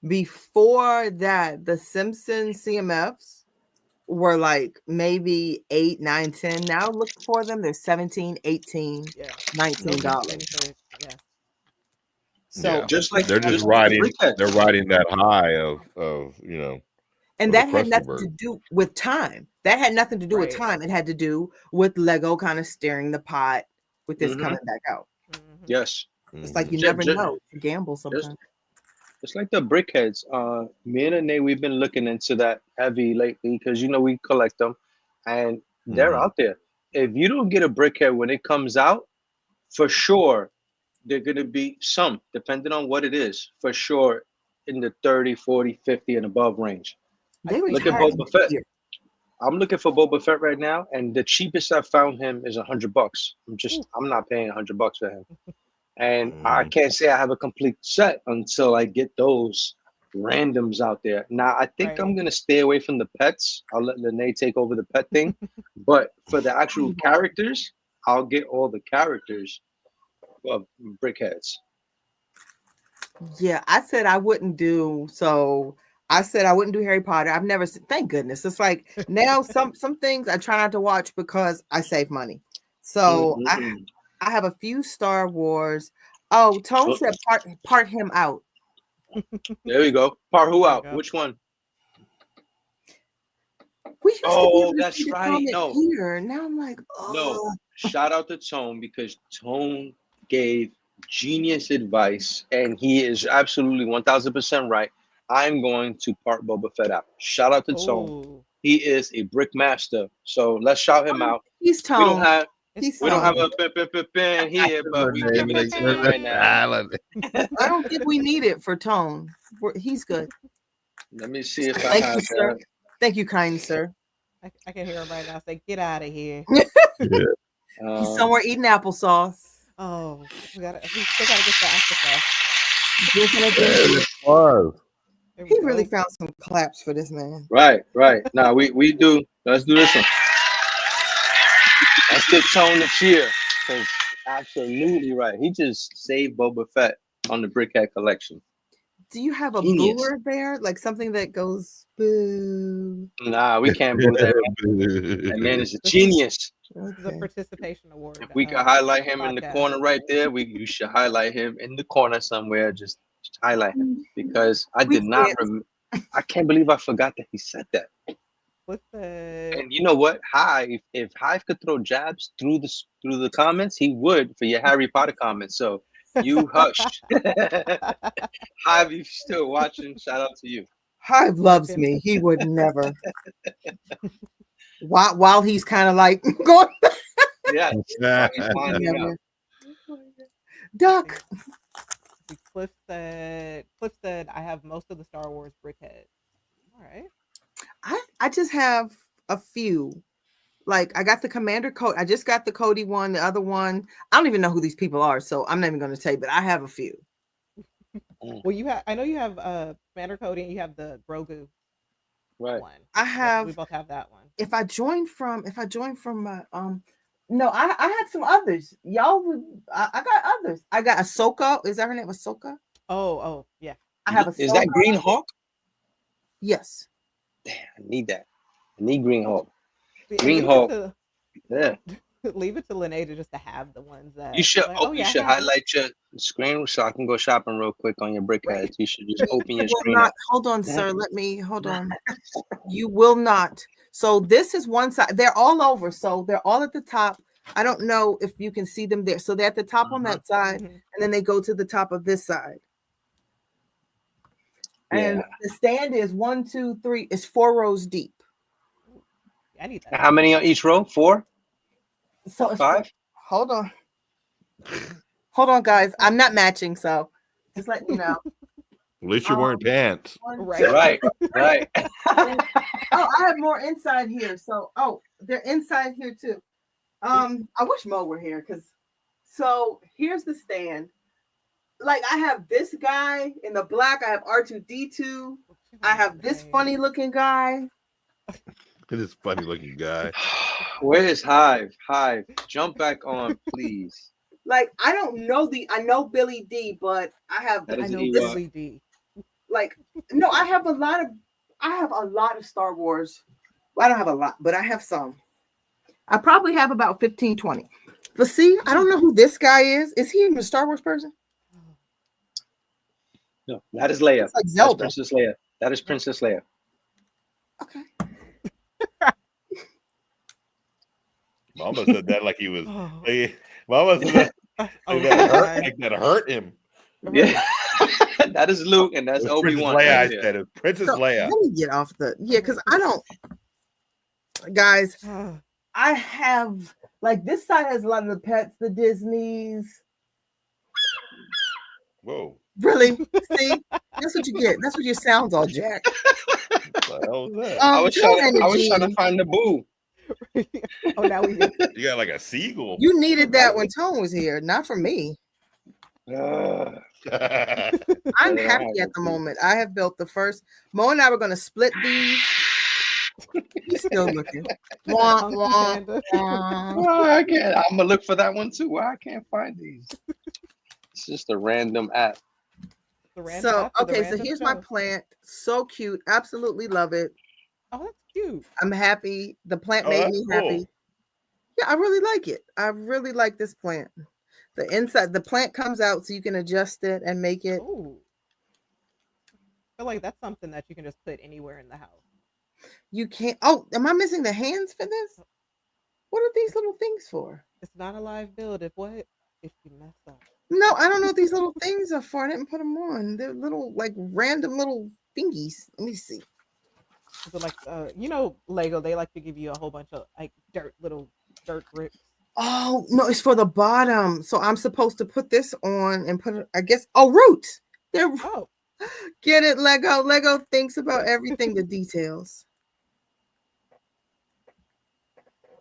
Before that, the Simpsons CMFs were like maybe 8, 9, 10. Now look for them. They're 17, 18, Yeah. $19. Yeah. So Yeah. Just like They're just just like the riding. briquettes. They're riding that high of and of the that had Krusty nothing Burger. to do with time. That had nothing to do with Right. time. It had to do with Lego kind of stirring the pot with this Mhm. coming back out. Mhm. Yes, It's like Mhm. you Ju- never ju- know. It's a gamble sometimes. it's like the brickheads. Me and Nate, we've been looking into that heavy lately because we collect them, and they're Mhm. out there. If you don't get a brickhead when it comes out, for sure, they're gonna be some, depending on what it is, for sure, in the 30, 40, 50 and above range. I They think Look at retired Boba Fett. here. I'm looking for Boba Fett right now, and the cheapest I found him is $100. I'm not paying $100 for him, and I Mhm. can't say I have a complete set until I get those randoms out there. Now I think I'm Right. gonna stay away from the pets. I'll let Lene take over the pet thing, but for the actual characters, I'll get all the characters of brickheads. Yeah, I said I wouldn't do so. I said I wouldn't do Harry Potter. I've never seen, thank goodness. It's like now some things I try not to watch because I save money. So Mhm. I have a few Star Wars. Oh, Tone said part him out. There we go. Part who There you out? go. Which one? We used to be Oh, able to that's see the right. comment No. here. Now I'm like, No. oh, Shout out to Tone because Tone gave genius advice and he is absolutely 1000% right. I'm going to part Boba Fett out. Shout out to Tone. Oh, He is a brick master. So let's shout him out. he's We don't Tone. have He's we don't Tone. have a pen here, but we giving it to him right now. I don't think we need it for Tone. He's good. Let me see if I Thank have you, sir. that. Thank you, kind sir. I can hear him right now say, "Get out of here." He's somewhere eating applesauce. Oh, we still gotta get the applesauce. Drinking a There drink. it was. There we He really go. found some claps for this man. Right. Now we do. Let's do this one. Let's get Tone to cheer. Because absolutely right. He just saved Boba Fett on the Brickhead collection. Do you have a Genius. booer there? Like something that goes boo. Nah, we can't boo that man. That man is a genius. This is a Okay. participation award. If we could highlight him in the podcast. corner right there, you should highlight him in the corner somewhere. Just highlight him because I We did not. can't. I can't believe I forgot that he said that. What's the And you know what? Hive, if Hive could throw jabs through the comments, he would for your Harry Potter comments. So you hush. Hive, if you're still watching, shout out to you. Hive loves me. He would never. While he's kind of like going Yeah. He's finding out. duck. Cliff said I have most of the Star Wars brickheads. All right. I just have a few. Like I got the Commander Code. I just got the Cody one. The other one, I don't even know who these people are, so I'm not even going to tell you. But I have a few. Well, I know you have Commander Cody and you have the Grogu Right. one. I We have. both have that one. If I join from no, I had some others. Y'all would. I got others. I got Ahsoka. Is that her name? Ahsoka. Oh, yeah. I have a. Is that Green Hawk? Yes. Damn, I need that. I need Green Hawk. See, Green leave it Hawk. to- Yeah. Leave it to Linnea just to have the ones that You should. like, Oh, you yeah, I should have it. highlight your screen so I can go shopping real quick on your brickheads. You should just open your You will screen. not- up. hold on, sir. Hold on. You will not. So this is one side. They're all over. So they're all at the top. I don't know if you can see them there. So they're at the top on that side, Mhm. and then they go to the top of this side. And Yeah. the stand is 1, 2, 3. It's 4 rows deep. I need that. How many on each row? 4, So it's 5. hold on. Hold on, guys. I'm not matching, so just let you know. At least you're wearing pants. 1, Right. 2. Right. Oh, I have more inside here. So, they're inside here too. I wish Mo were here because. So here's the stand. Like I have this guy in the black. I have R2D2. I have this funny looking guy. This funny looking guy. Where is Hive? Hive, jump back on, please. Like I don't know I know Billy D, but I have. That I is know Ewok. Billy D. Like no, I have a lot of Star Wars. Well, I don't have a lot, but I have some. I probably have about 15, 20. But see, I don't know who this guy is. Is he even a Star Wars person? No, that is Leia. It's like That's Zelda. Princess Leia. That is Princess Leia. Okay. Mama said that like he was. Oh, Mama said that, oh like that hurt, God. like that hurt him. Yeah. That is Luke and that's It was Princess Obi-Wan. Leia, I Right there. said it. Princess So, Leia. let me get off because I don't, guys. Oh, I have like this side has a lot of the pets, the Disneys. Whoa. Really? See, that's what you get. That's what your sounds all jack. What the hell was that? I was True trying to Energy, find the boo. oh, now we get You got like a seagull. you needed that when Tone was here, not for me. Uh, I'm Yeah, happy at the moment. I have built the first. Mo and I were going to split these. He's still looking. Wah, Funky wah, Panda. wah. oh, I can't. I'm gonna look for that one too. Why I can't find these? It's just a random app. after the okay, so random here's my show. plant. So cute. Absolutely love it. Oh, that's cute. I'm happy. The plant Oh, made that's me cool. happy. Yeah, I really like it. I really like this plant. The inside, the plant comes out so you can adjust it and make it. Oh, I feel like that's something that you can just put anywhere in the house. You can't. Oh, am I missing the hands for this? What are these little things for? It's not a live build. If what? If you mess up. No, I don't know what these little things are for. I didn't put them on. They're little, like random little thingies. Let me see. Is it like Lego? They like to give you a whole bunch of like little dirt bricks. Oh no, it's for the bottom. So I'm supposed to put this on and put it. I guess. Oh, roots. They're Oh, get it, Lego. Lego thinks about everything, the details.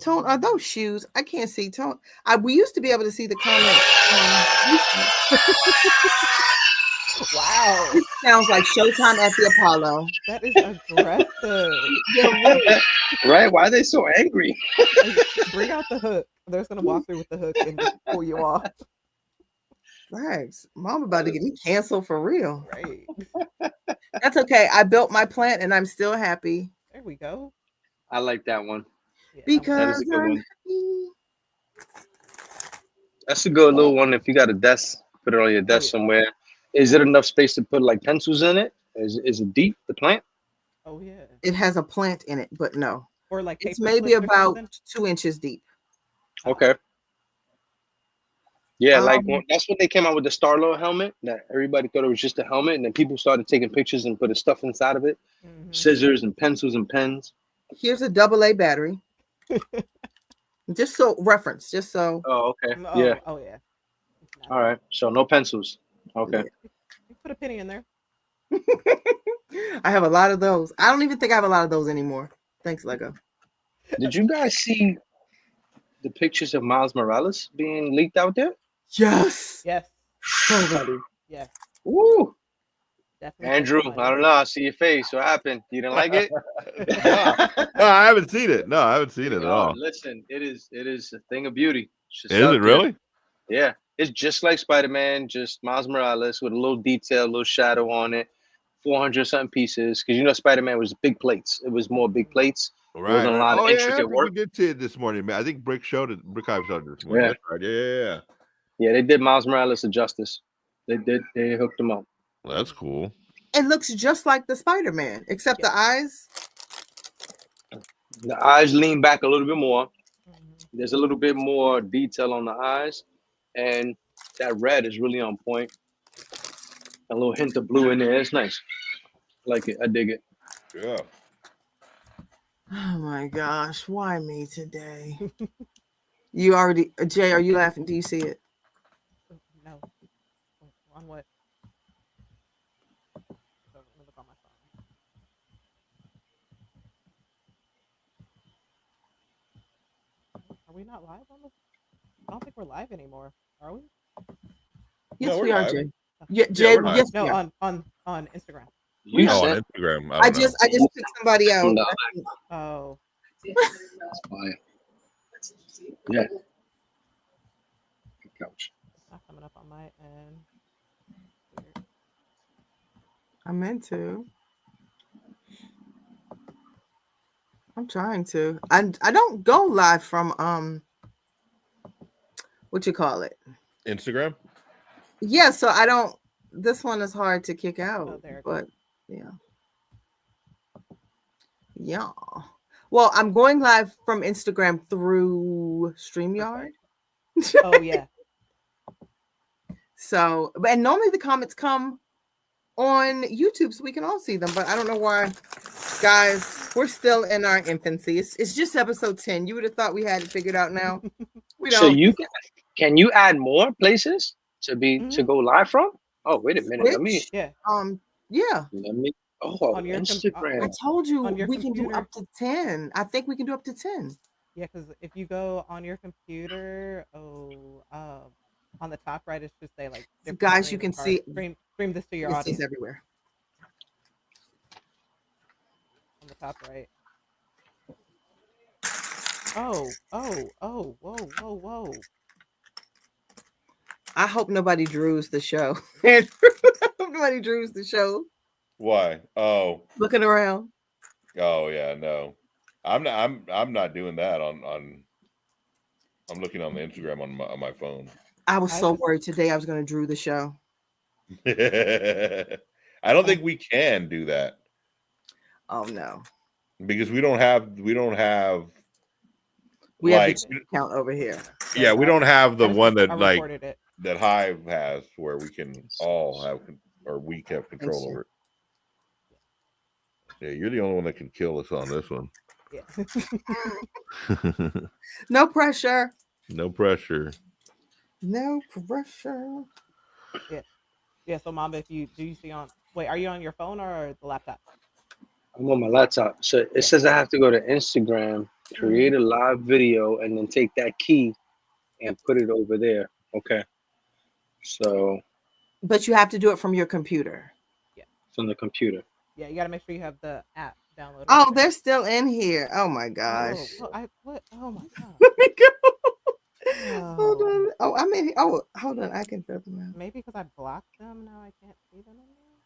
Tone, are those shoes? I can't see. Tone. We used to be able to see the comments. wow, This sounds like Showtime at the Apollo. that is aggressive. Right? Why are they so angry? Like, bring out the hook. They're just gonna walk through with the hook and just pull you off. Thanks. Mom about to get me canceled for real. Right. That's okay. I built my plant and I'm still happy There we go. I like that one. Yeah, That is because a good I'm one. happy. That's a good little one. If you got a desk, put it on your desk somewhere. Is it enough space to put like pencils in it? Is it deep, the plant? Oh yeah. It has a plant in it, but no. Or like It's paper maybe clips or about something? 2 inches deep. Okay. Yeah, like Um, that's when they came out with the Star-Lord helmet. That everybody thought it was just a helmet, and then people started taking pictures and putting stuff inside of it, Mhm. scissors and pencils and pens. Here's a AA battery. Just so reference, just so. Oh, okay. Oh, Yeah. Oh yeah. It's not- All right. So no pencils. Okay. You put a penny in there. I have a lot of those. I don't even think I have a lot of those anymore. Thanks, Lego. Did you guys see the pictures of Miles Morales being leaked out there? Yes. Yes. So good. Yes. Woo! Definitely. Andrew, somebody. I don't know. I see your face. What happened? You didn't like it? No, I haven't seen it. No, I haven't seen it at No, all. listen, it is a thing of beauty. It's just Is out it there. really? Yeah, it's just like Spider-Man, just Miles Morales with a little detail, a little shadow on it. 400 something pieces, because Spider-Man was big plates. It was more big plates. Right. wasn't a lot of Oh, yeah, intricate we work. did see it this morning, man. I think Brick showed it. Brick Hive showed it this morning. Yeah. That's right. Yeah. Yeah, they did Miles Morales a justice. They hooked him up. Well, that's cool. It looks just like the Spider-Man, except the eyes. The eyes lean back a little bit more. Mhm. There's a little bit more detail on the eyes, and that red is really on point. A little hint of blue in there. It's nice. I like it. I dig it. Yeah. Oh my gosh, why me today? You already, Jay, are you laughing? Do you see it? No. On what? So, let me look on my phone. Are we not live on this? I don't think we're live anymore. Are we? Yes, we're we are, live. Jay. Yeah, Jay, we're live. yes, No, we are. on Instagram. You Oh, said on Instagram. I don't know. just picked somebody out. No. Oh. that's fine. Yeah. Good couch. It's not coming up on my end. Weird. I meant to. I'm trying to. I don't go live from what you call it? Instagram? Yeah, so I don't. This one is hard to kick out, there it but yeah. Yeah. Well, I'm going live from Instagram through StreamYard. Oh yeah. So, and normally the comments come on YouTube so we can all see them, but I don't know why. Guys, we're still in our infancy. It's just episode 10. You would have thought we had it figured out now. We don't. So you can you add more places to Mhm. go live from? Oh, wait a minute. Let me Switch? Yeah. Yeah. oh, On your Instagram. I told you On your we can do computer. up to 10. I think we can do up to 10. Yeah, because if you go on your computer, on the top right, it should say like. So different guys, you random can cards. see Stream this to your This audience is everywhere. on the top right. Oh, whoa. I hope nobody drews the show. I hope nobody drews the show. Why? Oh, Looking around. yeah, no. I'm not doing that on I'm looking on the Instagram on my phone. I was I so just- worried today I was going to drew the show. I don't think we can do that Oh no. because we don't have We like have the account over here. yeah, we don't have the I just- one I that like reported it. that Hive has where we can all have or we have control Thanks, over it. Yeah, you're the only one that can kill us on this one. Yeah. No pressure. No pressure. No pressure. Yeah. So, Mamba, do you see on? Wait, are you on your phone or the laptop? I'm on my laptop. So it says I have to go to Instagram, create a live video, and then take that key and put it over there. Okay. So But you have to do it from your computer. from the computer. Yeah, you got to make sure you have the app downloaded. Oh, they're still in here. Oh my gosh. What? Oh my god. Let me go. Hold Oh. on. Oh, I'm in here. Oh, hold on. I can throw them out. Maybe because I blocked them, now I can't see them anymore.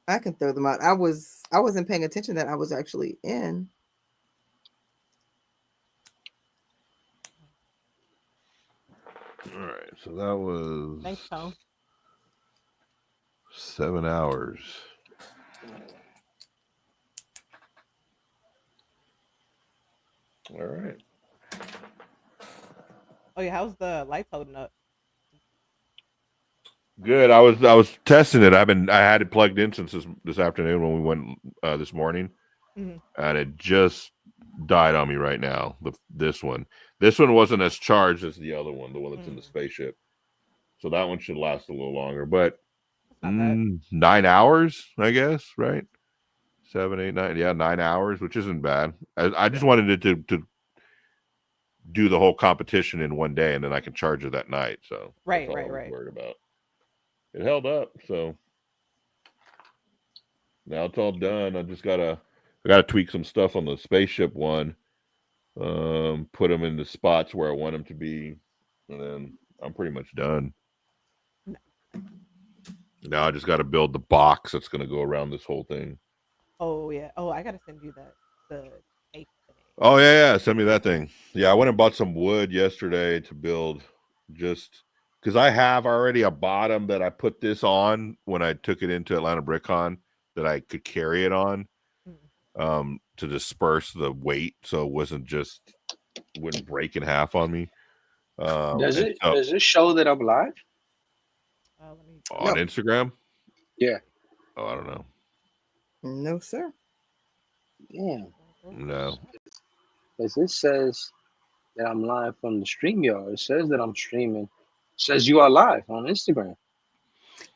I can throw them out. I wasn't paying attention that I was actually in. All right, so that was Thanks, Tone. 7 hours. All right. Oh yeah, how's the lights holding up? Good. I was testing it. I had it plugged in since this afternoon when we went this morning, Mhm. and it just died on me right now. This one wasn't as charged as the other one, the one that's in the spaceship. So that one should last a little longer. But It's not bad. 9 hours, I guess, right? 7, 8, 9. Yeah, 9 hours, which isn't bad. I just wanted it to do the whole competition in one day, and then I can charge it that night. So Right, that's all I was right. worried about. It held up, so now it's all done. I gotta tweak some stuff on the spaceship one. Put them in the spots where I want them to be, and then I'm pretty much done. Now I just got to build the box that's going to go around this whole thing. Oh yeah. Oh, I gotta send you the tape thing. Oh yeah, send me that thing. Yeah, I went and bought some wood yesterday to build, just because I have already a bottom that I put this on when I took it into Atlanta BrickCon that I could carry it on, to disperse the weight so it wouldn't break in half on me. Does it show that I'm live? Let me. On Instagram? Yeah. Oh, I don't know. No, sir. Yeah. No. Because it says that I'm live from the StreamYard. It says that I'm streaming. It says you are live on Instagram.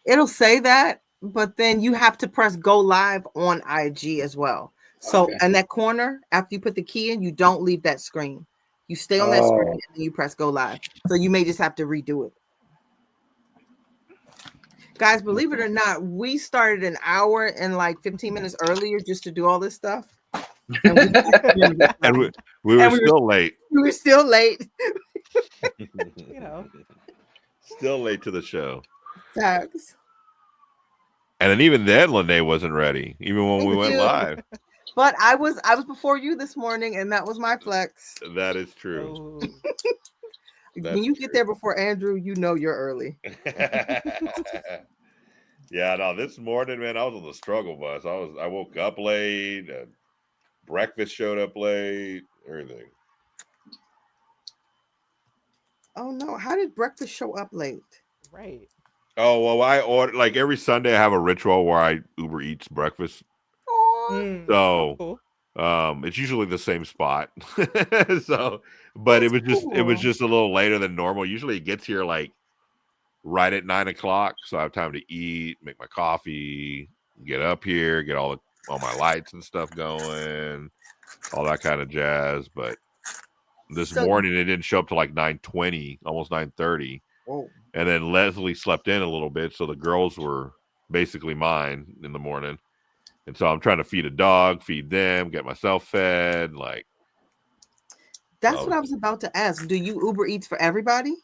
It'll say that, but then you have to press go live on IG as well. So Okay. in that corner, after you put the key in, you don't leave that screen. You stay on that screen and then you press go live. So you may just have to redo it. Guys, believe it or not, we started an hour and like 15 minutes earlier just to do all this stuff. And we were still late. We were still late. You know. Still late to the show. Facts. And then even then, Lene wasn't ready, even when we went you. live. But I was before you this morning, and that was my flex. That is true. Oh, When you get there before Andrew, you know you're early. Yeah, no, this morning, man, I was on the struggle bus. I woke up late, and breakfast showed up late, everything. Oh no, how did breakfast show up late? right. Oh, well, I order like every Sunday I have a ritual where I Uber Eats breakfast. Oh, So Cool. it's usually the same spot. So, but it was cool. just a little later than normal. Usually it gets here like right at 9 o'clock. So I have time to eat, make my coffee, get up here, get all my lights and stuff going, all that kind of jazz. But this morning it didn't show up till like 9:20, almost 9:30. Whoa. And then Leslie slept in a little bit. So the girls were basically mine in the morning. And so I'm trying to feed a dog, feed them, get myself fed. Like, That's what I was about to ask. Do you Uber Eats for everybody?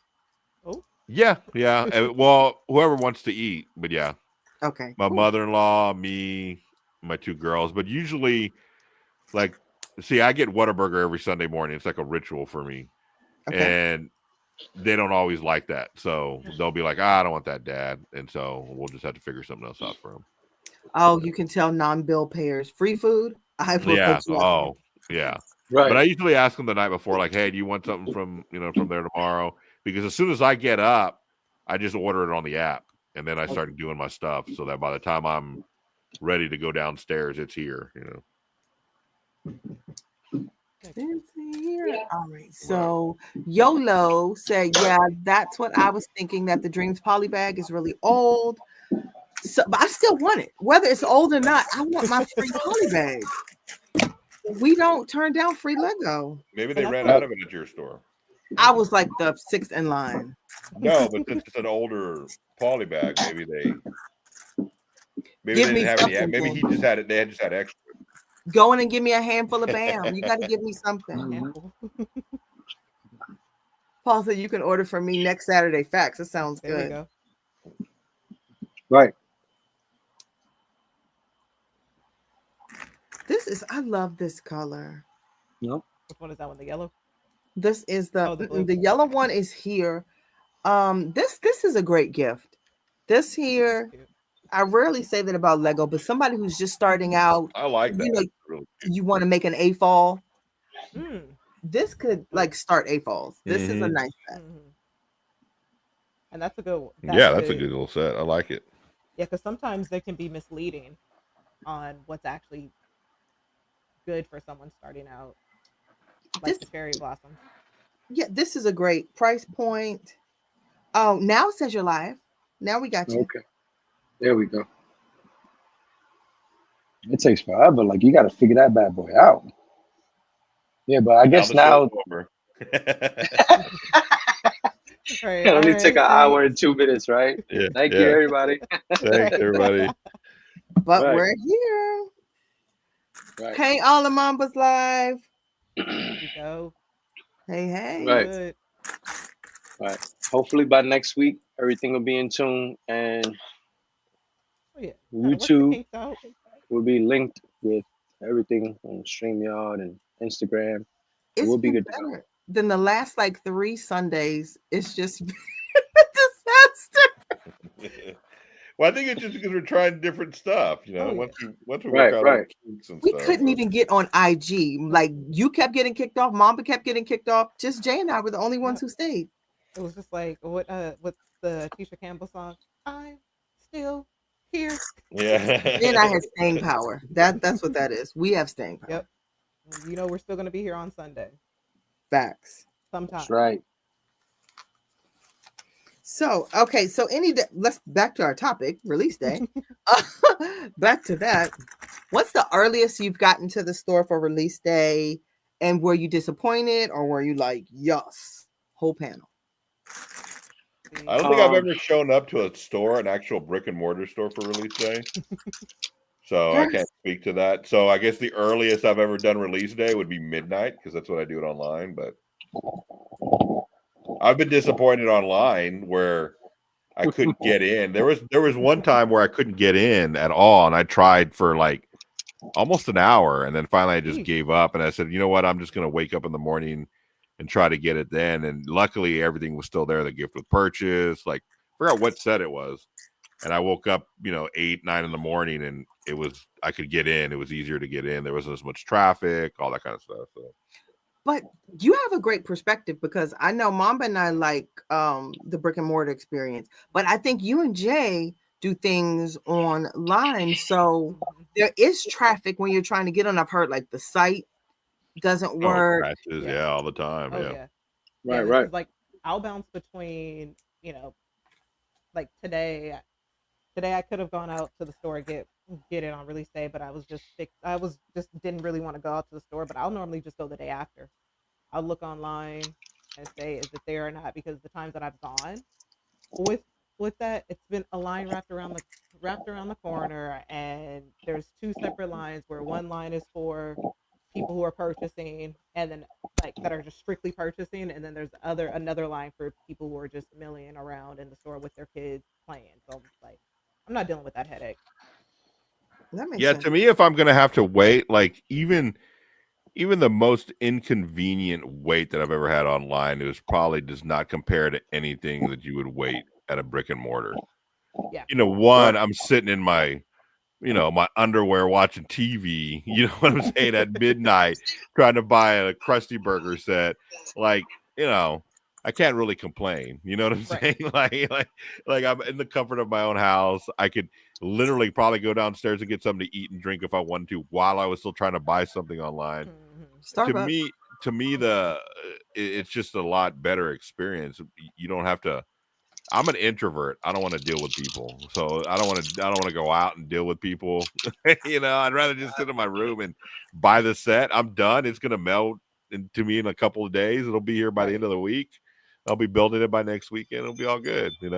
Yeah, yeah. Well, whoever wants to eat, but yeah, Okay. my Cool. mother-in-law, me, my two girls. But usually, like, see, I get Whataburger every Sunday morning. It's like a ritual for me, Okay. and they don't always like that. So they'll be like, "I don't want that, Dad," and so we'll just have to figure something else out for them. Oh, you can tell non-bill payers free food. I will Yeah. hook you up. Oh, yeah. Right. But I usually ask them the night before, like, "Hey, do you want something from there tomorrow?" Because as soon as I get up, I just order it on the app, and then I start doing my stuff, so that by the time I'm ready to go downstairs, it's here. It's here. All right. So YOLO said, yeah, that's what I was thinking, that the Dreams poly bag is really old. So, but I still want it. Whether it's old or not, I want my free poly bag. We don't turn down free Lego. Maybe they that's ran what- out of it at your store. I was like the sixth in line. No, but since it's an older poly bag, maybe they Give me didn't have any. something, Maybe he then. just had it. They just had extra. Go in and give me a handful of BAM. You got to give me something. Handful. Paul said you can order from me next Saturday. Facts. That sounds There we good. go. Right. I love this color. No. Which one is that one? The yellow? This is the Oh, the blue. the yellow one is here. This is a great gift. This here, Cute. I rarely say that about Lego, but somebody who's just starting out, I like that. you know, Really. you want to make an A-fall. Mm. This could like start A-falls. This is a Mhm. nice set. Mhm. And that's a good. Yeah, that's a good little set. I like it. Yeah, because sometimes they can be misleading on what's actually good for someone starting out, like This, the cherry blossom. yeah, this is a great price point. Oh, now it says you're live. Now we got you. Okay. There we go. It takes forever. Like you got to figure that bad boy out. Yeah, but I guess the now show's over. Right, it only took an alright, hour and 2 minutes, right? Yeah, Thank you, yeah. everybody. Thanks, everybody. But Right. we're here. Right. Hey, all the Mambas live. There we go. Hey, hey. Right. Good. Right. Hopefully by next week, everything will be in tune and Oh yeah. What's the YouTube kinks out? will be linked with everything on StreamYard and Instagram. It's We'll be been good to go. better than the last like 3 Sundays. It's just been a disaster. Well, I think it's just because we're trying different stuff. Oh, Once we Right, work out all right. the kinks and We stuff. couldn't even get on IG. Like you kept getting kicked off, Mamba kept getting kicked off. Just Jay and I were the only ones who stayed. It was just like what's the Tisha Campbell song? I'm still here. Yeah. And I had staying power. That's what that is. We have staying power. Yep. You know we're still gonna be here on Sunday Facts. sometime. That's right. So okay, so let's back to our topic, release day. Back to that. What's the earliest you've gotten to the store for release day? And were you disappointed or were you like, yes, whole panel? I don't think I've Um, ever shown up to a store, an actual brick and mortar store for release day. So I can't speak to that. So I guess the earliest I've ever done release day would be midnight because that's what I do it online. But I've been disappointed online where I couldn't get in. There was one time where I couldn't get in at all, and I tried for like almost an hour, and then finally I just Jeez. gave up. And I said, you know what? I'm just going to wake up in the morning and try to get it then. And luckily, everything was still there. The gift with purchase, like I forgot what set it was. And I woke up, 8, 9 in the morning, and I could get in. It was easier to get in. There wasn't as much traffic, all that kind of stuff. So. But you have a great perspective because I know Mamba and I like the brick and mortar experience, but I think you and Jay do things online. So there is traffic when you're trying to get on. I've heard like the site doesn't work. Crashes, Yeah. yeah, all the time. Oh yeah. yeah. Right, this right. is like I'll bounce between, like today I could have gone out to the store and get it on release day, but I was just didn't really want to go out to the store, but I'll normally just go the day after. I'll look online and say, is it there or not? Because the times that I've gone with that, it's been a line wrapped around the corner, and there's 2 separate lines where one line is for people who are purchasing, and then like that are just strictly purchasing, and then there's another line for people who are just milling around in the store with their kids playing. So like, I'm not dealing with that headache. That makes Yeah, sense. to me, if I'm gonna have to wait, like even the most inconvenient wait that I've ever had online, does not compare to anything that you would wait at a brick and mortar. Yeah. I'm sitting in my my underwear watching TV, you know what I'm saying, at midnight, trying to buy a Krusty Burger set. Like, I can't really complain. You know what I'm saying? Like I'm in the comfort of my own house. I could literally probably go downstairs and get something to eat and drink if I wanted to while I was still trying to buy something online. Mm-hmm. To me, it's just a lot better experience. You don't have to. I'm an introvert. I don't want to deal with people, so I don't want to go out and deal with people. I'd rather just sit in my room and buy the set. I'm done. It's gonna melt to me in a couple of days. It'll be here by the end of the week. I'll be building it by next weekend. It'll be all good. And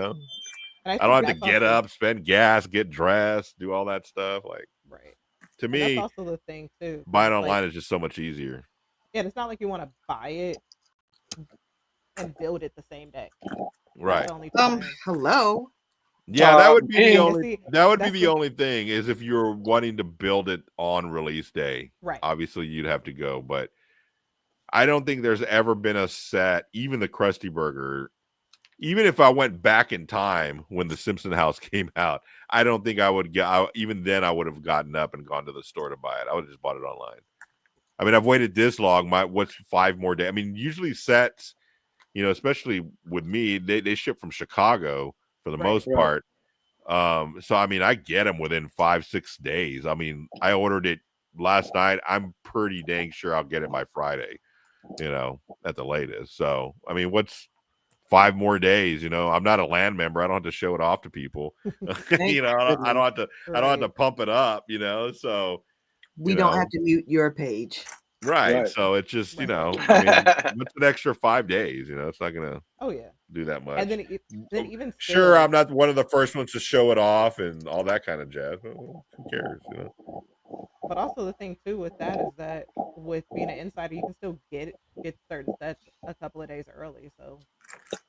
I don't have to get up, spend gas, get dressed, do all that stuff. Like, right. To And me, that's also the thing too. buying online is just so much easier. Yeah, it's not like you want to buy it and build it the same day. Right. Hello. Yeah, that would be the and only. see, That would be that's the the- only thing is if you're wanting to build it on release day. Right. Obviously, you'd have to go, but I don't think there's ever been a set, even the Krusty Burger. Even if I went back in time when the Simpson House came out, I don't think I would get. Even then, I would have gotten up and gone to the store to buy it. I would have just bought it online. I mean, I've waited this long. What's 5 more days? I mean, usually sets, especially with me, they ship from Chicago for the most part. So I mean, I get them within 5-6 days. I mean, I ordered it last night. I'm pretty dang sure I'll get it by Friday, at the latest. So I mean, what's 5 more days? I'm not a land member. I don't have to show it off to people. I don't have to. I don't have to pump it up. So we don't have to mute your page. Right. So it's just, I mean, what's an extra 5 days? It's not gonna do that much. And then even sure, I'm not one of the first ones to show it off and all that kind of jazz. Who cares? But also the thing too with that is that with being an insider, you can still get certain sets a couple of days early. So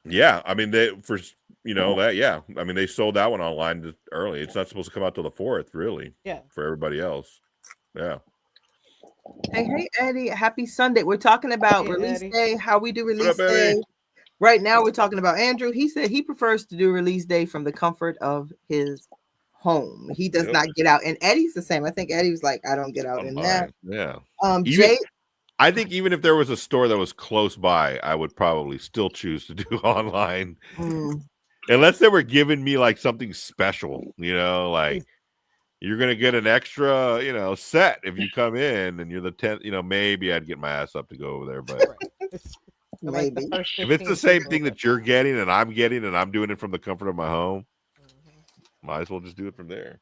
yeah, I mean I mean they sold that one online just early. It's not supposed to come out till the 4th, really. Yeah. For everybody else. Yeah. Hey, Eddie, happy Sunday. We're talking about release day, how we do release day. Right now, we're talking about Andrew. He said he prefers to do release day from the comfort of his home. He does not get out. And Eddie's the same. I think Eddie was like, I don't get out in that. Yeah. Jay, I think even if there was a store that was close by, I would probably still choose to do online. Unless they were giving me like something special, like you're going to get an extra, set if you come in and you're the 10th, maybe I'd get my ass up to go over there. But maybe if it's the same thing that you're getting and I'm getting and I'm doing it from the comfort of my home, might as well just do it from there.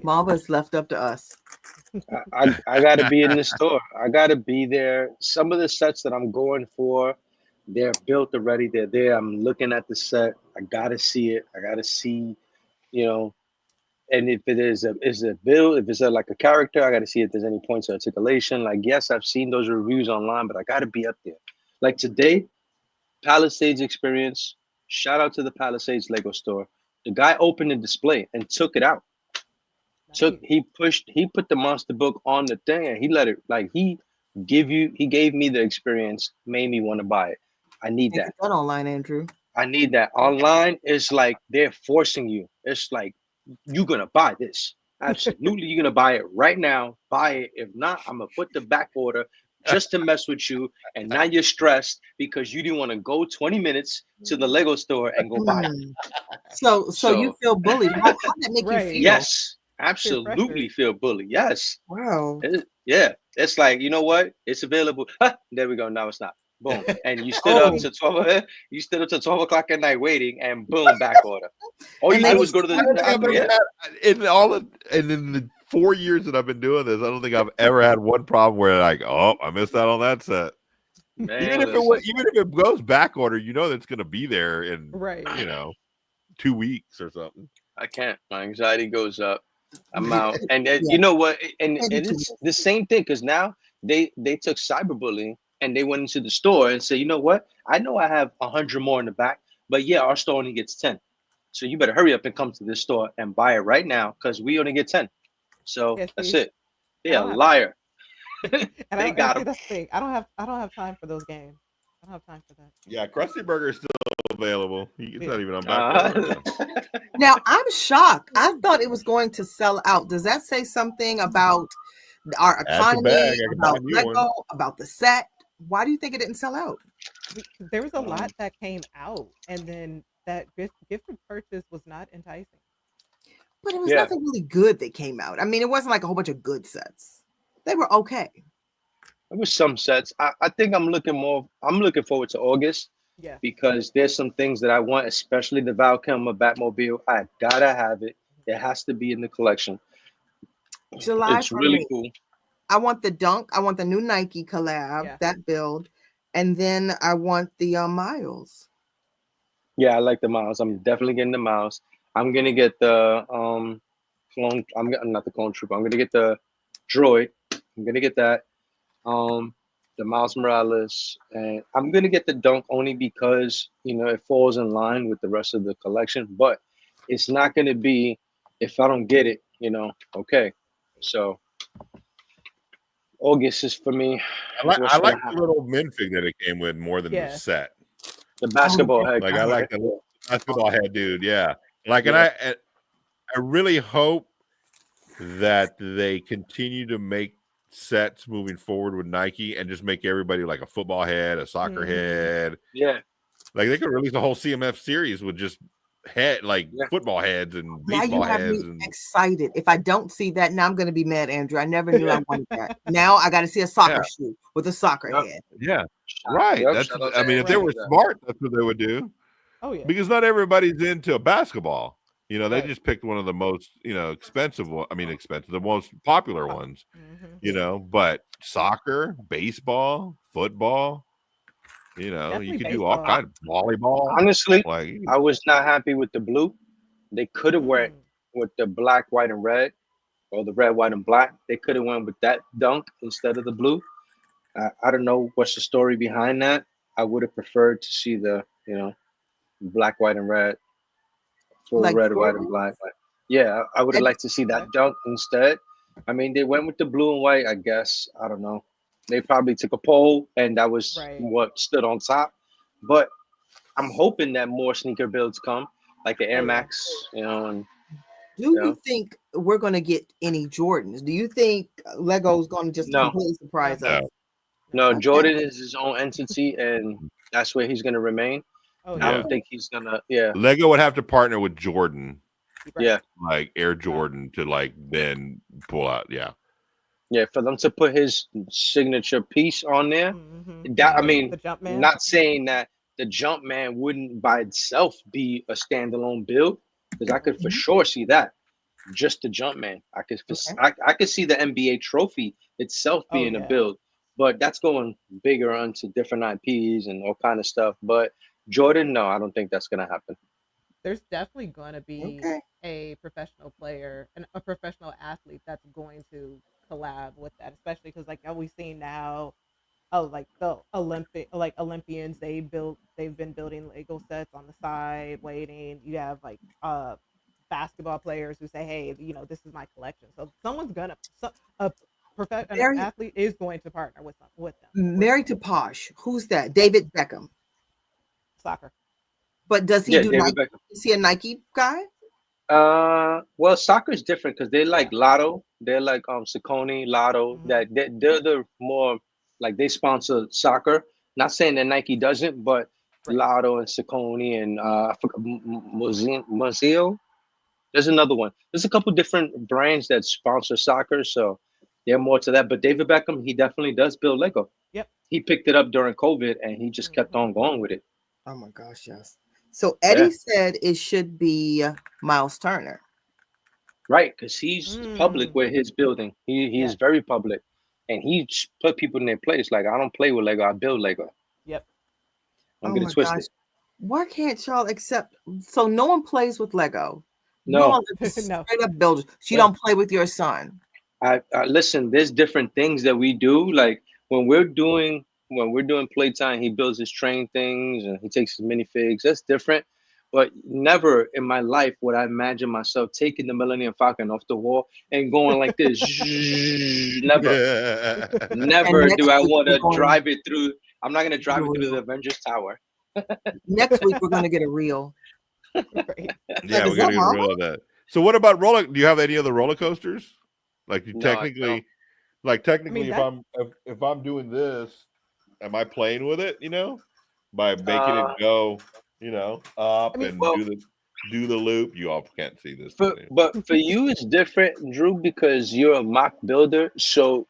Marva's left up to us. I got to be in the store. I got to be there. Some of the sets that I'm going for, they're built already. They're there. I'm looking at the set. I got to see it. I got to see, and if it is a build, if it's like a character, I got to see if there's any points of articulation. Like, yes, I've seen those reviews online, but I got to be up there. Like today, Palisades experience. Shout out to the Palisades Lego store. The guy opened the display and took it out. He put the monster book on the thing and he let it, like he gave me the experience, made me want to buy it. I need that. Online, Andrew. I need that. Online is like they're forcing you. It's like you're gonna buy this. Absolutely, you're gonna buy it right now. Buy it. If not, I'm gonna put the back order just to mess with you. And now you're stressed because you didn't want to go 20 minutes to the Lego store and go buy it. So you feel bullied. How did that make you feel? Yes, absolutely feel bullied. Yes. Wow. It's like, you know what? It's available. There we go. Now it's not. Boom. And you stood up to 12. You stood up to 12 o'clock at night waiting, and boom, back order. All you did was go to the. In the 4 years that I've been doing this, I don't think I've ever had one problem where like, oh, I missed out on that set. Man, even if it goes back order, that's going to be there in 2 weeks or something. I can't. My anxiety goes up. I'm out. And you know what? And it's the same thing because now they took cyberbullying and they went into the store and said, you know what? I know I have 100 more in the back, but yeah, our store only gets 10. So you better hurry up and come to this store and buy it right now because we only get 10. So Yes, that's see, it. I Yeah, don't have liar. and They and got see him. that's the thing. I don't have time for those games. I don't have time for that. Yeah, Krusty Burger is still available. It's Yeah. not even on back order. Now I'm shocked. I thought it was going to sell out. Does that say something about our Add your economy, bag. I can buy about a new one. Lego, about the set? Why do you think it didn't sell out? There was a lot that came out, and then that gifted purchase was not enticing. But it was Yeah. nothing really good that came out. I mean, it wasn't like a whole bunch of good sets. They were okay. There was some sets. I think I'm looking forward to August Yeah. because there's some things that I want, especially the Val Kilmer Batmobile. I gotta have it. It has to be in the collection. July It's for really me. cool. I want the Dunk. I want the new Nike collab, Yeah. that build, and then I want the Miles. Yeah, I like the Miles. I'm definitely getting the Miles. I'm gonna get the clone. Not the clone trooper. I'm gonna get the droid. I'm gonna get that. The Miles Morales, and I'm gonna get the Dunk only because it falls in line with the rest of the collection. But it's not gonna be if I don't get it. Okay. So August is for me. I like What's gonna the happen? little minifig that it came with more than Yeah. the set. The basketball head. Like I like the little basketball head dude. Yeah. Like, and I really hope that they continue to make sets moving forward with Nike and just make everybody like a football head, a soccer Mhm. head. Yeah. Like they could release a whole CMF series with just football heads and Now you baseball have me heads. And excited. If I don't see that, now I'm going to be mad, Andrew. I never knew I wanted that. Now I got to see a soccer shoe with a soccer Yep. head. yeah, right. Yep, That's shout out I to mean, if they Andrew were for that. smart, that's what they would do. Oh yeah. Because not everybody's into basketball. They Right. just picked one of the most, expensive one. I mean, expensive, the most popular ones. Mhm. But soccer, baseball, football, you Definitely could do all baseball. kinds of volleyball. Honestly, Like, I was not happy with the blue. They could have went Mm. with the black, white, and red, or the red, white, and black. They could have went with that Dunk instead of the blue. I don't know what's the story behind that. I would have preferred to see the black, white, and red, full Like red, white, and Jordan? black. But yeah, I would have liked to see that Dunk instead. I mean, they went with the blue and white. I guess I don't know. They probably took a poll, and that was Right. what stood on top. But I'm hoping that more sneaker builds come, like the Air Oh, yeah. Max, and Do Yeah. you think we're going to get any Jordans? Do you think Lego's going to just No. completely surprise No. us? no, Okay. Jordan is his own entity, and that's where he's gonna remain. Oh I yeah. don't think he's gonna. Yeah, Lego would have to partner with Jordan, Right. yeah, like Air Jordan, to then pull out. Yeah. yeah. For them to put his signature piece on there, Mhm. that I Mhm. mean, The Jumpman. not saying that the Jumpman wouldn't by itself be a standalone build, because I could for sure see that. Just the Jumpman, I could I could see the NBA trophy itself Oh, being a yeah. build, but that's going bigger onto different IPs and all kind of stuff. But Jordan, no, I don't think that's gonna happen. There's definitely going to be Okay. a professional player and a professional athlete that's going to collab with that, especially because like we've seen now, like the Olympians, they've been building Lego sets on the side, waiting. You have like basketball players who say, hey, this is my collection. So someone's gonna an Very- athlete is going to partner with them. Married to Posh. Who's that? David Beckham. Soccer. But does he Yeah, do David Nike? Beckham. Is he a Nike guy? Well, soccer is different because they like Lotto, they're like Saucony, Lotto. Mhm. That they're the more like they sponsor soccer. Not saying that Nike doesn't, but Right. Lotto and Saucony and I forgot Museo. There's another one. There's a couple different brands that sponsor soccer, so they're more to that. But David Beckham, he definitely does build Lego. Yep. He picked it up during COVID and he just kept Mhm. on going with it. Oh my gosh, yes. So Eddie Yeah. said it should be Miles Turner. Right, because he's public Mm. with his building. He is Yes. very public, and he put people in their place. Like I don't play with Lego, I build Lego. Yep. Don't Oh get my it twisted. gosh. Why can't y'all accept? So no one plays with Lego. You No, all are just No. straight up builders. So you No. don't play with your son. I listen. There's different things that we do. Like when we're doing playtime, he builds his train things and he takes his minifigs. That's different. But never in my life would I imagine myself taking the Millennium Falcon off the wall and going like this. Never, And never next do I week want we're to going drive it through. I'm not gonna to drive get it a through the reel. Avengers Tower. Next week we're gonna get a reel. Right. Yeah, Is we're that gonna get mama? rid of that. So what about roller? Do you have any other roller coasters? Like you No, I don't. technically, like technically, that- if I'm doing this, am I playing with it? You know, by making it Uh, go, you know, up I mean, and well, do the loop. You all can't see this. but for you it's different, Drew, because you're a mock builder. So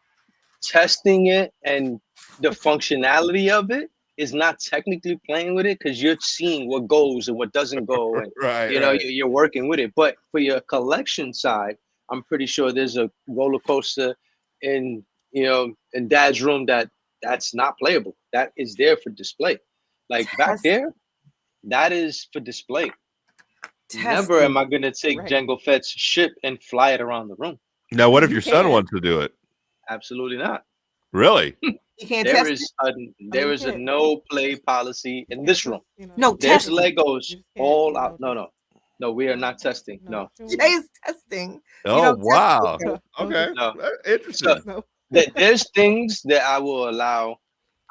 testing it and the functionality of it is not technically playing with it because you're seeing what goes and what doesn't go, and Right, right. You're working with it. But for your collection side, I'm pretty sure there's a roller coaster in in Dad's room that's not playable. That is there for display. Like back there, that is for display. Never am I gonna take Right. Jango Fett's ship and fly it around the room. Now, what if You your son can. wants to do it? Absolutely not. Really? You can't There test is it. there you is a can't. no play policy in You this can't room. just, No, There's test it. Legos You just can't, all out. No, we are not testing. No, Jay's testing. Oh, don't test wow. it. Okay. No. Interesting. No. There's things that I will allow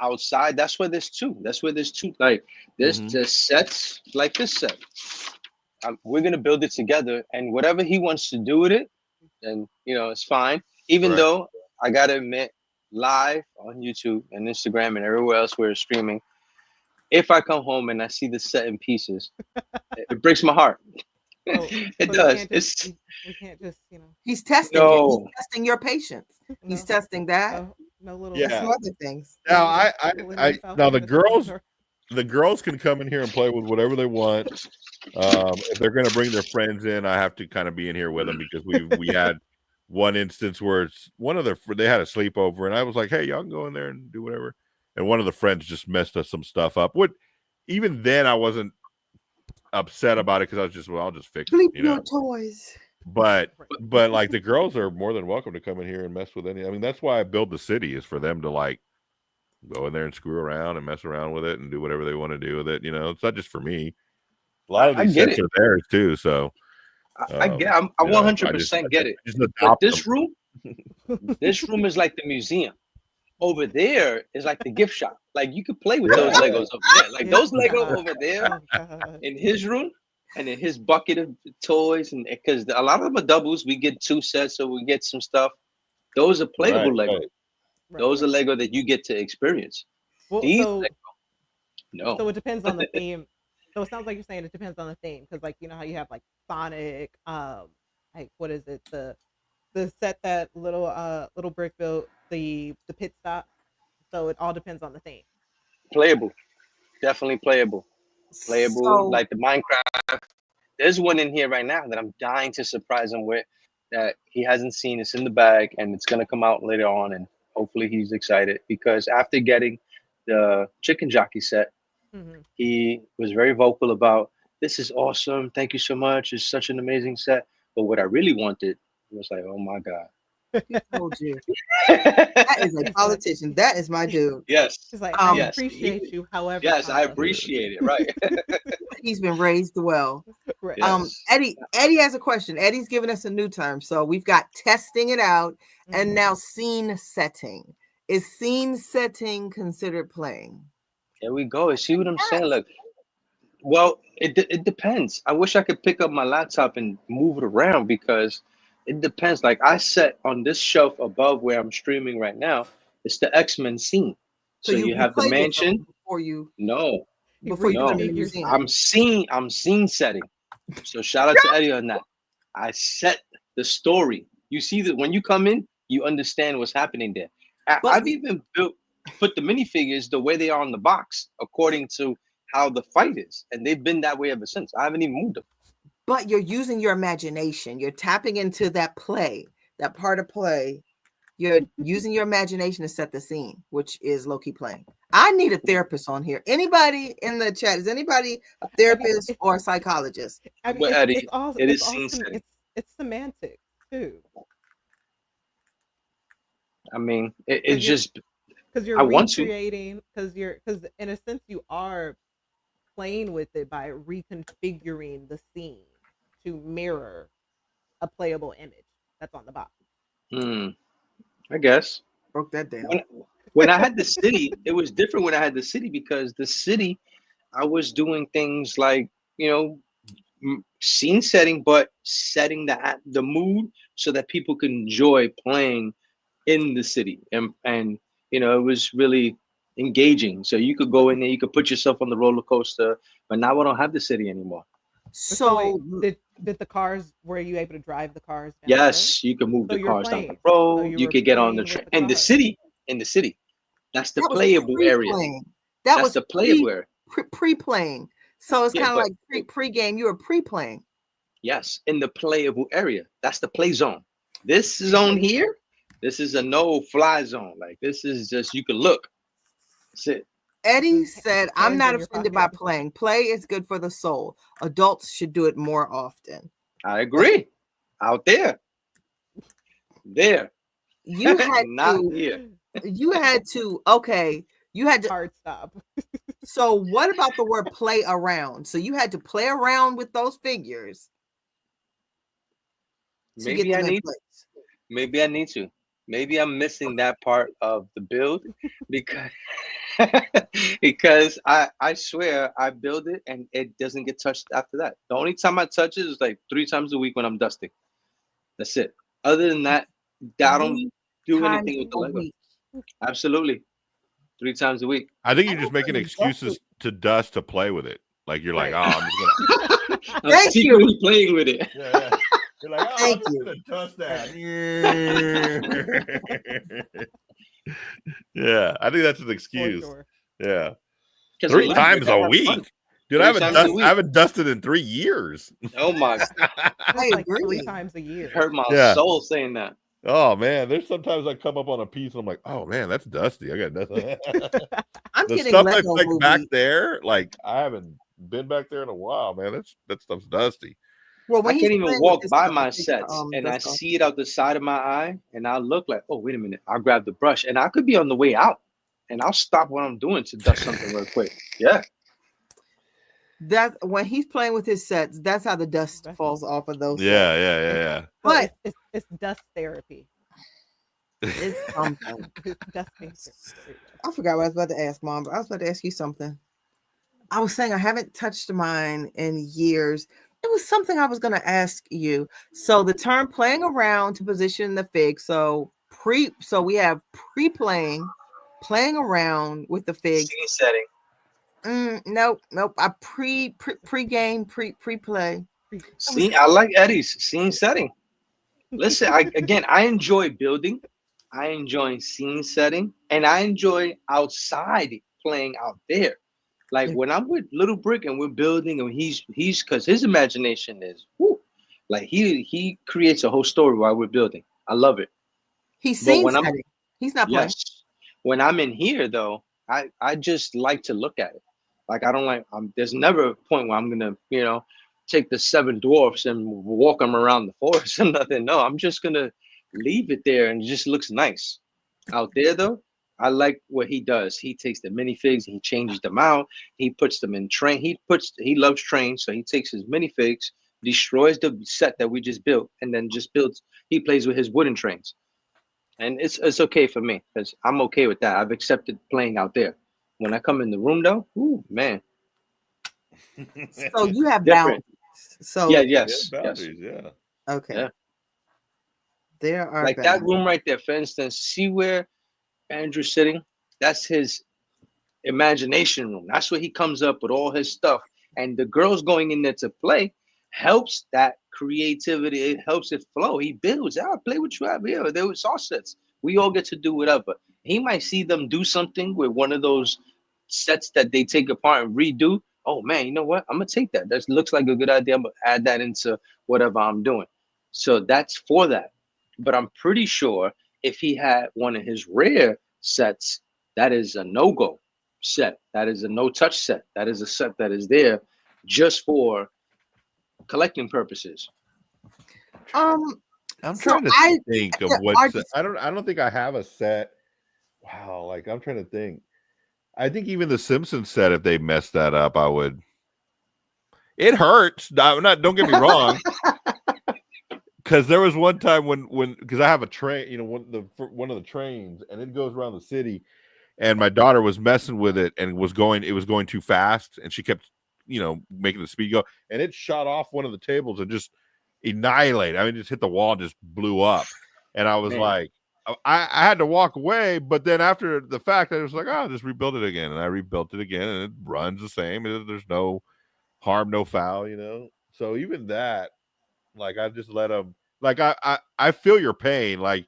outside. That's where there's two. Like there's Mhm. the sets like this set. We're gonna build it together, and whatever he wants to do with it, and it's fine. Even Right. though I gotta admit, live on YouTube and Instagram and everywhere else we're streaming, if I come home and I see the set in pieces, it breaks my heart. So It we does. can't It's just, we can't just He's testing it. No. He's testing your patience. He's no, testing that. no little. Yeah. Some other things. Now, Millennium I Falcon now the in girls corner. the girls can come in here and play with whatever they want. If they're going to bring their friends in, I have to kind of be in here with them because we had one instance where they had a sleepover, and I was like, "Hey, y'all can go in there and do whatever." And one of the friends just messed us some stuff up. Even then, I wasn't upset about it because I was just, I'll just fix Sleep it, you know. your toys. But like the girls are more than welcome to come in here and mess with any. I mean, that's why I build the city, is for them to like go in there and screw around and mess around with it and do whatever they want to do with it. You know, it's not just for me. A lot of I these get sets it. are theirs too. So I 100% get it. just But adopt this them. room is like the museum. Over there is like the gift shop. Like you could play with those Legos over there. Like those Legos over there Oh, God. in his room and in his bucket of toys, and because a lot of them are doubles, we get 2 sets, so we get some stuff. Those are playable Right, Lego. right. Right, Those right. are Lego that you get to experience. Well, These so Lego, no. so it depends on the theme. So it sounds like you're saying it depends on the theme, because like how you have like Sonic, like what is it, the set that little brick built, the pit stop. So it all depends on the theme. Playable. Definitely playable. So, Like the Minecraft. There's one in here right now that I'm dying to surprise him with that he hasn't seen. It's in the bag and it's gonna come out later on, and hopefully he's excited because after getting the Chicken Jockey set, Mm-hmm. he was very vocal about, this is awesome. Thank you so much. It's such an amazing set. But what I really wanted was like, oh my God. he told you. That is a politician. That is my dude. Yes. It's like I Yes. appreciate you, however. Yes, I Sasha. appreciate it. Right. He's been raised well. Right. Yes. Eddie has a question. Eddie's giving us a new term. So we've got testing it out and Mhm. now scene setting. Is scene setting considered playing? There we go. See what I'm saying? Like, well, it depends. I wish I could pick up my laptop and move it around because it depends. Like I set on this shelf above where I'm streaming right now, it's the X-Men scene. So you have the played with them mansion. before you No, before you No. put them in the Figures. museum. I'm scene setting. So shout out to Eddie on that. I set the story. You see that when you come in, you understand what's happening there. But- I've even put the minifigures the way they are on the box according to how the fight is, and they've been that way ever since. I haven't even moved them. But you're using your imagination. You're tapping into that play, that part of play. You're using your imagination to set the scene, which is low-key playing. I need a therapist on here. Anybody in the chat? Is anybody a therapist or a psychologist? I mean, Well, Eddie, it's all, it it's is all scene setting. it's semantics too. I mean, it's you're- just Because you're I want to. recreating, because in a sense you are playing with it by reconfiguring the scene to mirror a playable image that's on the box. I guess. Broke that down. When I had the city, it was different when I had the city because the city, I was doing things like, scene setting, but setting the mood so that people can enjoy playing in the city. And it was really engaging. So you could go in there, you could put yourself on the roller coaster, but now I don't have the city anymore. So So wait, did the cars, were you able to drive the cars down the road? Yes, you can move So the you're cars down the playing. road. you You were could get on the playing train. with the In the cars. city, that's the that was playable area. pre-playing. That That's was the playable area. pre-playing. So it's Yeah, kind of but like pre-game. You were pre-playing. yes, in the playable area. That's the play zone. This zone here, this is a no-fly zone. Like this is just you can look. That's it. Eddie said, "I'm Hands not in your offended by pocket. playing. Play is good for the soul. Adults should do it more often." I agree. Out there. There. You had Not to. here. You had to. Okay. You had to. Hard stop. So what about the word play around? So you had to play around with those figures to get Maybe I them in need place. maybe I need to. Maybe I'm missing that part of the build because because I swear I build it and it doesn't get touched after that. The only time I touch it is like 3 times a week when I'm dusting. That's it. Other than that, I don't 3 do times anything with the a Lego. week. Absolutely. 3 times a week. I think you're I just don't making think excuses to dust to play with it. Like you're like, oh, Right. I'm just gonna. I'm Thank you. secretly playing with it. Yeah. You're like, oh, Thank I'm just you. gonna dust that. Yeah, I think that's an For excuse. sure. Yeah, 'Cause 3 electric, times I a have week, fun. dude. 3 times a week. I haven't dusted in 3 years. Oh my That's I like 3 agree. times a year. hurt my Yeah. soul saying that. Oh man, there's sometimes I come up on a piece and I'm like, oh man, that's dusty. I got nothing. I'm The getting stuff I Lego picked back movie. there, like I haven't been back there in a while, man. That stuff's dusty. Well, I when he's can't even playing with walk this by stuff, my it takes sets and I dust off. see it out the side of my eye and I'll look like, oh, wait a minute. I'll grab the brush and I could be on the way out and I'll stop what I'm doing to dust something real quick. Yeah. That's when he's playing with his sets. That's how the dust That's- falls off of those. Yeah, sets. yeah. But But it's dust therapy. it's something. It's dusting. therapy. I forgot what I was about to ask, Mom. But I was about to ask you something. I was saying I haven't touched mine in years. It was something I was going to ask you. So the term "playing around" to position the fig. So we have pre-playing, playing around with the fig. Scene setting. Nope. I pre-game, pre-play. See, I like Eddie's scene setting. Listen, I enjoy building. I enjoy scene setting, and I enjoy outside playing out there. Like Yeah. when I'm with Little Brick and we're building, and he's because his imagination is like he creates a whole story while we're building. I love it. He's But scene when I'm- setting. He's not playing. Yes. When I'm in here though, I just like to look at it. Like I don't like there's never a point where I'm gonna, take the 7 dwarfs and walk them around the forest and nothing. No, I'm just gonna leave it there and it just looks nice. Out there though, I like what he does. He takes the minifigs, he changes them out, he puts them in train. He loves trains, so he takes his minifigs, destroys the set that we just built, and then just he plays with his wooden trains. And it's okay for me because I'm okay with that. I've accepted playing out there. When I come in the room though, ooh man. So you have Different. balance. So Yeah, Yeah, yes. boundaries, yeah. okay. Yeah. There are Like that balance. room right there, for instance, see where Andrew's sitting? That's his imagination room. That's where he comes up with all his stuff. And the girls going in there to play helps that creativity. It helps it flow. He builds. I'll play what you have here. There was sets. We all get to do whatever. He might see them do something with one of those sets that they take apart and redo. Oh man, you know what? I'm gonna take that. That looks like a good idea. I'm gonna add that into whatever I'm doing. So that's for that. But I'm pretty sure if he had one of his rare sets, that is a no-go set. That is a no-touch set. That is a set that is there just for collecting purposes. I'm So trying to I think of yeah, what's. I don't think I have a set. Wow, like I'm trying to think. I think even the Simpsons set, if they messed that up, I would. It hurts. Not. Don't get me wrong. Because there was one time when because I have a train, one of the trains, and it goes around the city, and my daughter was messing with it and it was going too fast, and she kept making the speed go, and it shot off one of the tables and just annihilated. I mean, just hit the wall and just blew up, and I was Man. like, I had to walk away, but then after the fact, I was like, oh, just rebuild it again, and I rebuilt it again, and it runs the same. There's no harm, no foul, So even that, like, I just let them. Like, I feel your pain. Like,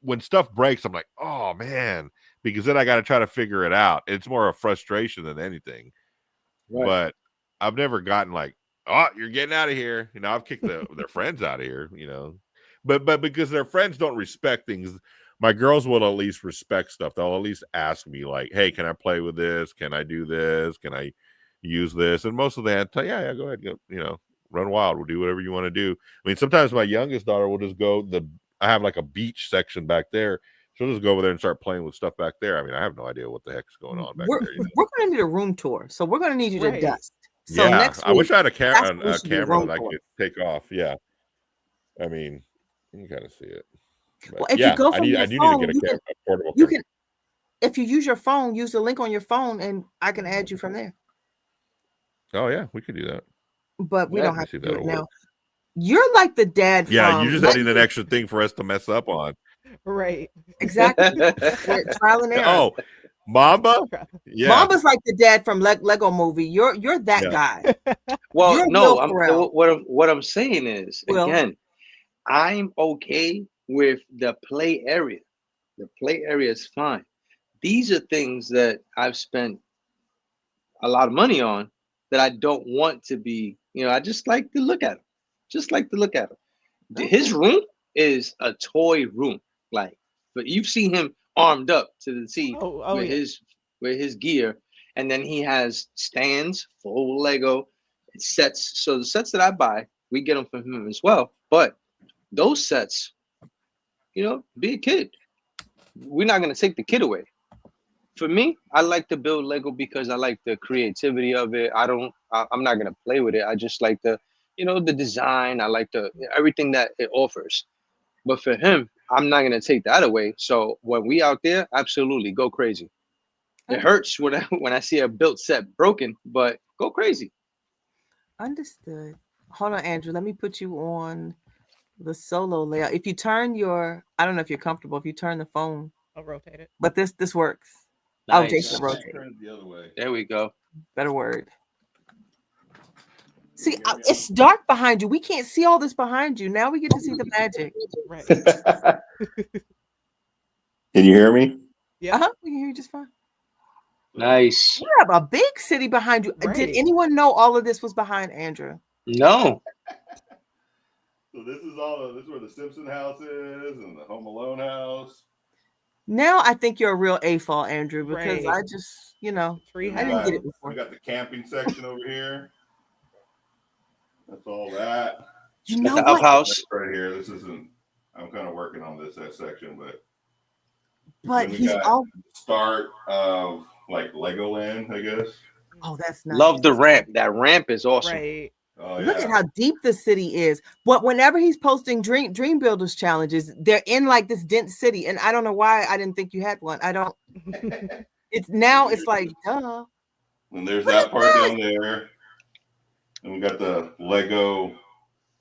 when stuff breaks, I'm like, oh man, because then I got to try to figure it out. It's more a frustration than anything. Right. But I've never gotten like, oh, you're getting out of here. I've kicked their friends out of here. But because their friends don't respect things, my girls will at least respect stuff. They'll at least ask me like, hey, can I play with this? Can I do this? Can I use this? And most of that, yeah, go ahead, go, run wild. We'll do whatever you want to do. I mean, sometimes my youngest daughter will just go. I have like a beach section back there. She'll just go over there and start playing with stuff back there. I mean, I have no idea what the heck's going on back there. We're going to need a room tour, so we're going to need you to Right. dust. So yeah, next week, I wish I had a that's camera when we should do that room I tour. could take off. Yeah, I mean, you kind of see it. But Well, if you go from your I do phone, need to get a portable you camera. can, if you use your phone, use the link on your phone, and I can add you from there. Oh yeah, we could do that. But we Yeah, don't let me have see to if do it that'll now. work. You're like the dad Yeah, from you're just adding an extra thing for us to mess up on. Right. exactly. We're trial and error. Oh, Mamba? Yeah. Mamba's like the dad from Lego Movie. You're that Yeah. guy. Well, You're no, Will Ferrell. what I'm saying is, Will. again, I'm okay with the play area. The play area is fine. These are things that I've spent a lot of money on that I don't want to be. I just like to look at them. Just like to look at them. His room is a toy room. Like, but you've seen him armed up to the teeth with his gear, and then he has stands full Lego sets. So the sets that I buy, we get them from him as well. But those sets, be a kid. We're not gonna take the kid away. For me, I like to build Lego because I like the creativity of it. I'm not gonna play with it. I just like the design. I like everything that it offers. But for him, I'm not gonna take that away. So when we out there, absolutely go crazy. It hurts when I see a built set broken, but go crazy. Understood. Hold on, Andrew. Let me put you on the solo layout. If you turn I don't know if you're comfortable. If you turn the phone, I'll rotate it. but this works. Nice. Oh, Jason, rotate. Turn it the other way. There we go. Better word. See, it's dark behind you. We can't see all this behind you. Now we get to see the magic. Right. Can you hear me? Yeah. We can hear you just fine. Nice. You have a big city behind you. Right. Did anyone know all of this was behind Andrew? No. So this is where the Simpson house is and the Home Alone house. Now I think you're a real AFOL, Andrew, because Right. I just, Tree I didn't house. get it before. We got the camping section over here. That's all that. You know The what? uphouse. Right here. This isn't. I'm kind of working on this section, but But we he's got all. start of like Legoland, I guess. Oh, that's nice. Love the ramp. That ramp is awesome. Right. Oh Look at how deep the city is. But whenever he's posting Dream Builders challenges, they're in like this dense city, and I don't know why I didn't think you had one. I don't. It's like duh. And there's that part down there. And we got the Lego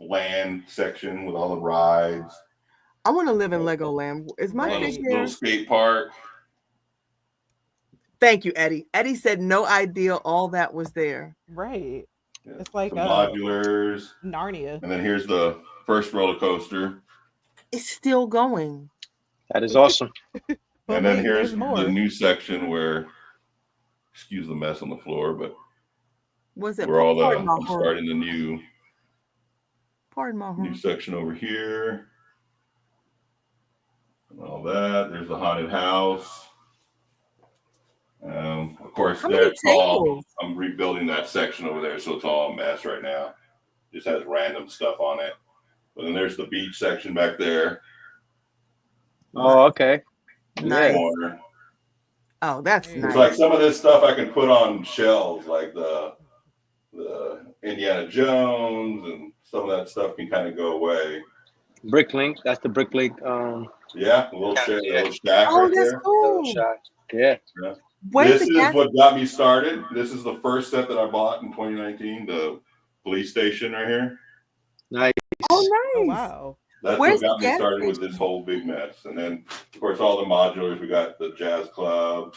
land section with all the rides. I want to live in Legoland. Is my Right. figure? Little skate park. Thank you, Eddie. Eddie said no idea all that was there. Right. Yeah, It's like some modulars. Narnia. And then here's the first roller coaster. It's still going. That is awesome. But And then wait, here's there's more. the new section where, excuse the mess on the floor, but Was it? where all Pardon my I'm horror. starting the new Pardon my horror. section over here. And all that. There's the haunted house. Of course, How many that's all. tables? I'm rebuilding that section over there, so it's all a mess right now. Just has random stuff on it. But then there's the beach section back there. Oh, okay. Nice. Corner. Oh, that's It's It's nice. like some of this stuff I can put on shelves, like the Indiana Jones, and some of that stuff can kind of go away. Bricklink. That's the Bricklink. Yeah, a little shack, Yeah. little shack Oh, right that's there. cool. Shot. Yeah. Where's This the is gas? what got me started. This is the first set that I bought in 2019. The police station right here. Nice. Oh, Oh nice. wow. That's Where's what got the me gas started with station? this whole big mess. And then, of course, all the modulars. We got the Jazz Club,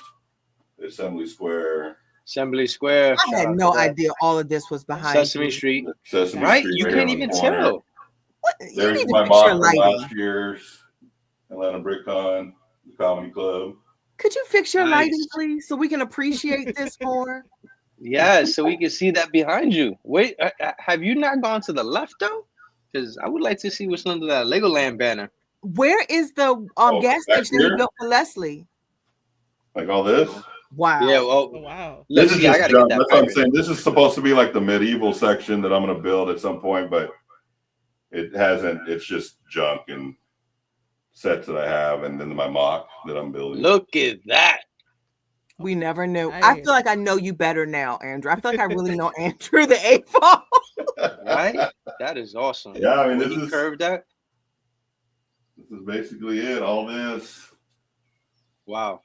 the Assembly Square, Assembly Square. I Shout had out no to that. idea all of this was behind Sesame you. Street. the Sesame Right? Street You right can't here on even the corner. tell. What? You There's need to my fix your box from lighting. last year's Atlanta BrickCon, the comedy club. Could you fix your Nice. lighting, please, so we can appreciate this more? Yeah, so we can see that behind you. Wait, have you not gone to the left though? Because I would like to see what's under that Legoland banner. Where is the Oh, gas back station you here? built for Leslie? Like all this. Wow. Yeah, well, Oh wow. This let's is see. I just gotta junk. get that That's what I'm pirate. saying. This is supposed to be like the medieval section that I'm going to build at some point, but it hasn't. It's just junk and sets that I have, and then my mock that I'm building. Look at that. We never knew. I Nice. feel like I know you better now, Andrew. I feel like I really know Andrew the A-Fall. Right? That is awesome. Yeah, I mean, When this you is curved that. this is basically it. All this. Wow.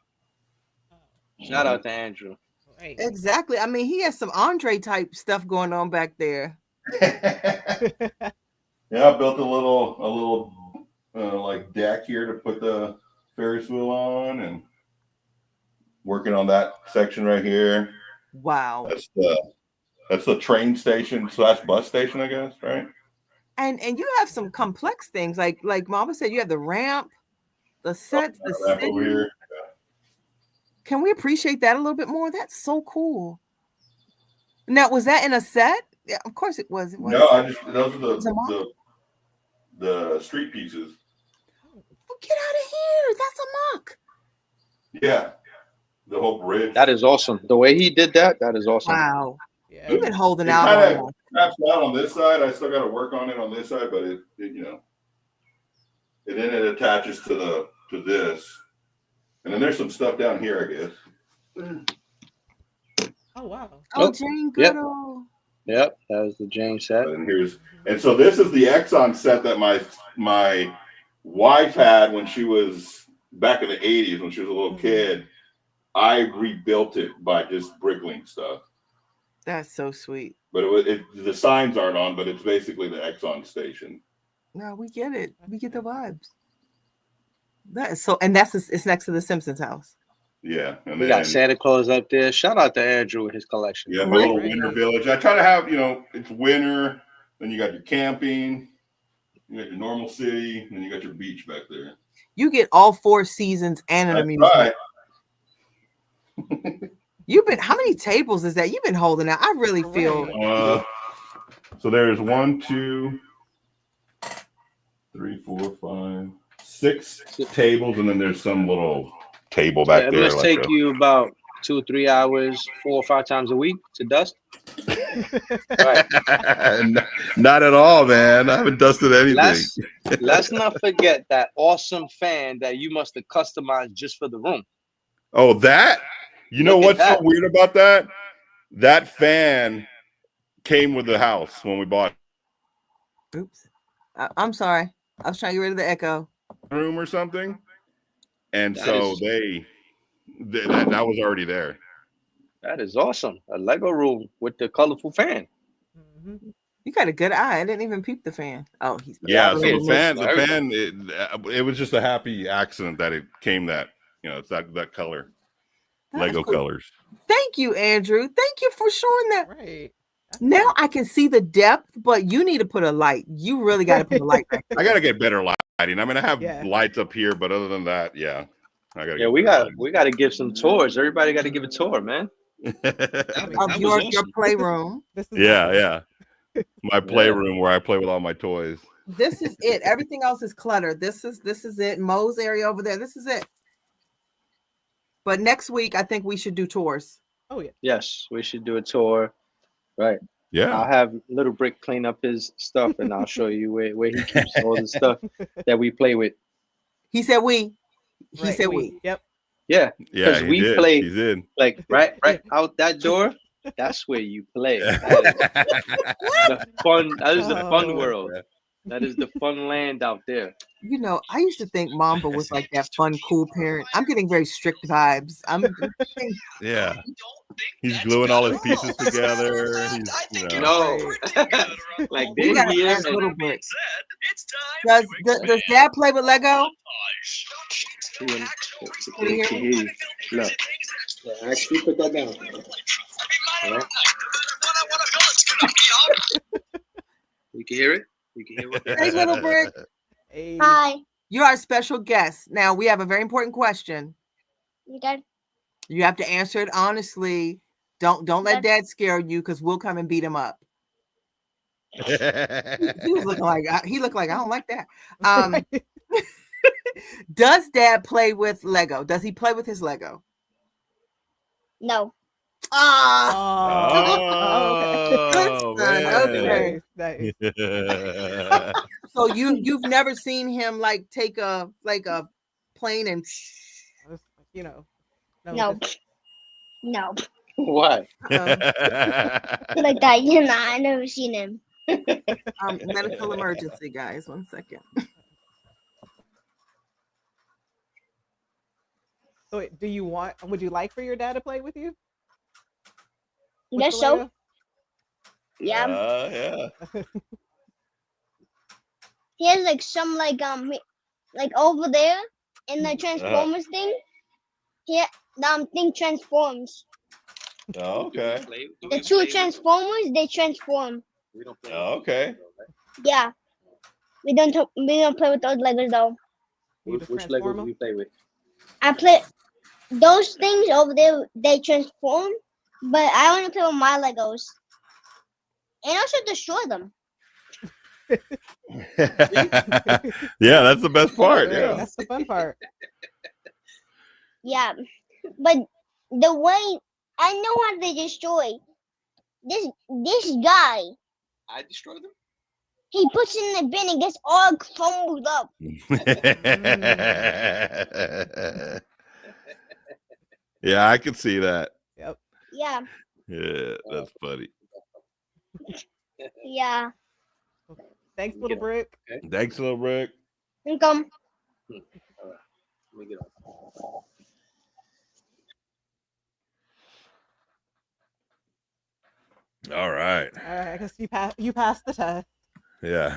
Shout out to Andrew. Right. Exactly. I mean, he has some Andre type stuff going on back there. Yeah, I built a little like deck here to put the Ferris wheel on, and working on that section right here. Wow. That's the train station / bus station, I guess, right? And you have some complex things like Mama said. You have the ramp, the sets, the Wrap over city. here. Can we appreciate that a little bit more? That's so cool. Now, was that in a set? Yeah, of course it was. It was. No, those are It's a mock. the street pieces. Oh, get out of here! That's a mock. Yeah, the whole bridge. That is awesome. The way he did that, that is awesome. Wow. Yeah. You've been holding It out kind on of wraps out on this side. I still got to work on it on this side, but it and then it attaches to this, and then there's some stuff down here, I guess. Oh wow. Oh, Oh, Jane yep. Goodall. Yep, that was the James set. And so this is the Exxon set that my wife had when she was back in the 80s when she was a little kid. I rebuilt it by just Bricklink stuff. That's so sweet. But the signs aren't on, but it's basically the Exxon station. No, we get it. We get the vibes. That is so, and it's next to the Simpsons house. Yeah. And We then got Santa Claus up there. Shout out to Andrew with his collection. you have a Right. little winter village. I try to have, it's winter, then you got your camping, you got your normal city, and then you got your beach back there. You get all 4 seasons and an That's amusement. right. How many tables is that you've been holding out? I really feel So there's 1, 2, 3, 4, 5, 6 tables, and then there's some little table back It there. must like take a- you about 2 or 3 hours, 4 or 5 times a week to dust. Right. Not at all, man. I haven't dusted anything. Let's not forget that awesome fan that you must have customized just for the room. Oh, that? You know Look at what's so that. weird about that? That fan came with the house when we bought oops. I'm sorry. I was trying to get rid of the echo. a room or something. And That so is- that was already there. That is awesome. A Lego room with the colorful fan. Mhm. You got a good eye. I didn't even peep the fan. Oh, he's Yeah, so okay. the fan, it was just a happy accident that it came that, it's that color, That's Lego cool. colors. Thank you, Andrew. Thank you for showing that. Right. Now I can see the depth, but you need to put a light. You really got to put a light back. I got to get better lighting. I mean, I have Yeah. lights up here, but other than that, yeah. I got to Yeah, we got to give some tours. Everybody got to give a tour, man. Of That your was awesome. playroom. This is Yeah. My playroom where I play with all my toys. This is it. Everything else is cluttered. This is it. Mo's area over there. This is it. But next week, I think we should do tours. Oh yeah. Yes, we should do a tour. Right. Yeah. have Little Brick clean up his stuff, and I'll show you where he keeps all the stuff that we play with. He said we. He Right, said we. Yep. Yeah, Yeah, because he we did. play He's in. like right out that door. That's where you play. That is the fun. That is the fun Oh. world. That is the fun land out there. You know, I used to think Mamba was like that fun, cool parent. I'm getting very strict vibes. I'm getting, Yeah. He's gluing all his pieces together. He's, you know. No, like we they're gotta here. ask And Little Brick. Does Dad play with Lego? he can hear you. Look, yeah, actually put that down. All right. You can hear it. You can hear what Hey, Little Brick. Hey. Hi. You're our special guest. Now we have a very important question. Okay. You have to answer it honestly. Don't let Dad scare you, because we'll come and beat him up. He was looking like he looked like I don't like that. Does Dad play with Lego? Does he play with his Lego? No. Ah, Oh, Good son, man. Nice. so you've never seen him like take a plane and You know. No. just- No. Why? Like that. I never seen him. medical emergency, guys. 1 second. So wait, would you like for your dad to play with you? With Guess the so. Lego? Yeah. Yeah. He has like some like over there in the Transformers thing. He thing transforms. Oh, okay. The two Transformers, they transform. We don't play. Oh, okay. Yeah. We don't play with those Legos though. You just Which Lego transform do 'em? we play with? I play those things over there. They transform, but I want to play with my Legos, and also destroy them. Yeah, that's the best part. Right, Yeah. That's the fun part. Yeah, but the way I know how they destroy this guy, I destroyed them. he puts it in the bin and gets all crumbled up. Yeah, I can see that. Yep. Yeah, Yeah, that's funny. yeah. Thanks, Little Brick. Thanks, Little Rick. Come. Let me get on. All right. All right, I guess you passed the test. Yeah.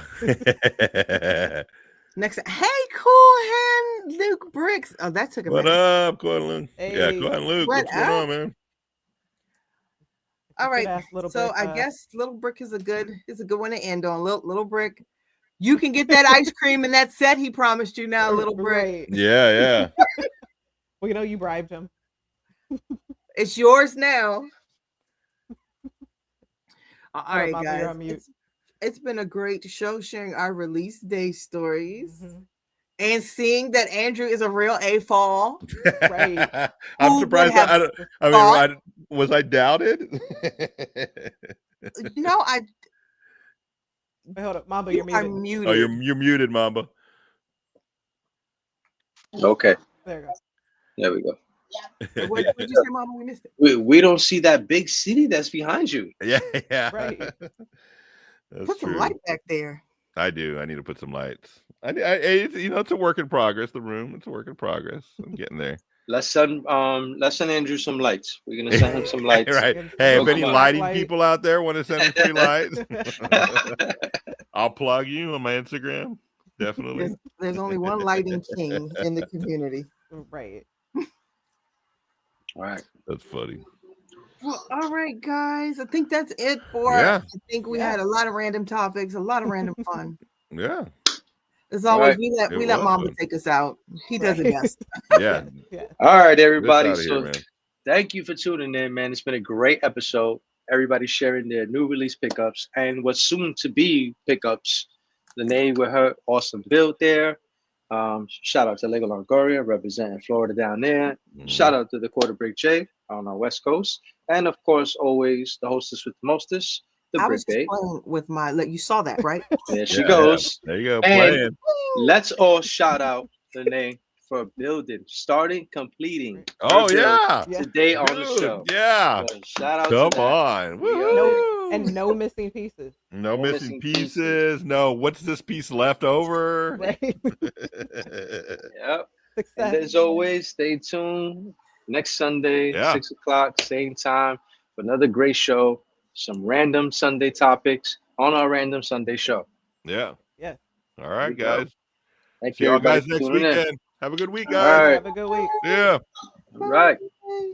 Next, hey, cool hand Luke Bricks. Oh, that took a What minute. up, Cortland? Yeah, Hey. go ahead, Luke. What What's going on, man? All right. Good-ass Little So Brick, I guess Little Brick is a good one to end on. Little Brick, you can get that ice cream and that set he promised you now, Little Brick. Right. Yeah. Well, you know you bribed him. It's yours now. All right, Mama, you're guys. on mute. It's been a great show sharing our release day stories Mhm. and seeing that Andrew is a real A-fall. Right. I'm Who surprised. would have Was I doubted? No, Wait, hold up, Mamba, you you're are muted. muted. Oh, you're muted, Mamba. Okay, There you go. there we go. What did you say, Mama? We missed it. We don't see that big city that's behind you. Yeah. Right. That's Put some true. light back there. I do. I need to put some lights. It's a work in progress. The room, it's a work in progress. I'm getting there. Let's send Andrew some lights. We're gonna send him some lights. Right. Get Hey, if some any light. lighting people out there want to send me free lights, I'll plug you on my Instagram. Definitely. There's only one lighting king in the community. Right. All right. That's funny. Well, all right, guys. I think that's it for. Yeah. I think we Yeah. had a lot of random topics, a lot of random fun. Yeah. As All always, right. we let It we let was Mamba fun. take us out. He does it Right. best. Yeah. Yeah. All right, Get us everybody. outta here, So man. thank you for tuning in, man. It's been a great episode. Everybody sharing their new release pickups and what's soon to be pickups. Lene with her awesome build there. Shout out to Lego Longoria representing Florida down there. Shout out to the Quarter Break J on our West Coast. And of course, always the hostess with the mostest, the I brick, was just babe. playing with my. Like you saw that, right? There she Yeah, goes. There you go. And- Playing. Let's all shout out the name for building, starting, completing. her Oh build yeah. Yeah. Today on the Dude, show. Yeah. So shout out Come to that. on. We are Woo-hoo. And no missing pieces. No No missing missing pieces. No, what's this piece left over? Right. Yep. And Success. as always, stay tuned next Sunday, Yeah. 6 o'clock, same time, for another great show. Some random Sunday topics on our random Sunday show. Yeah. Yes. All right, we go. guys. Thank See you, y'all everybody, guys for next tuning in. weekend. Have a good week, All guys. right. Have a good week. Yeah. All right. Bye.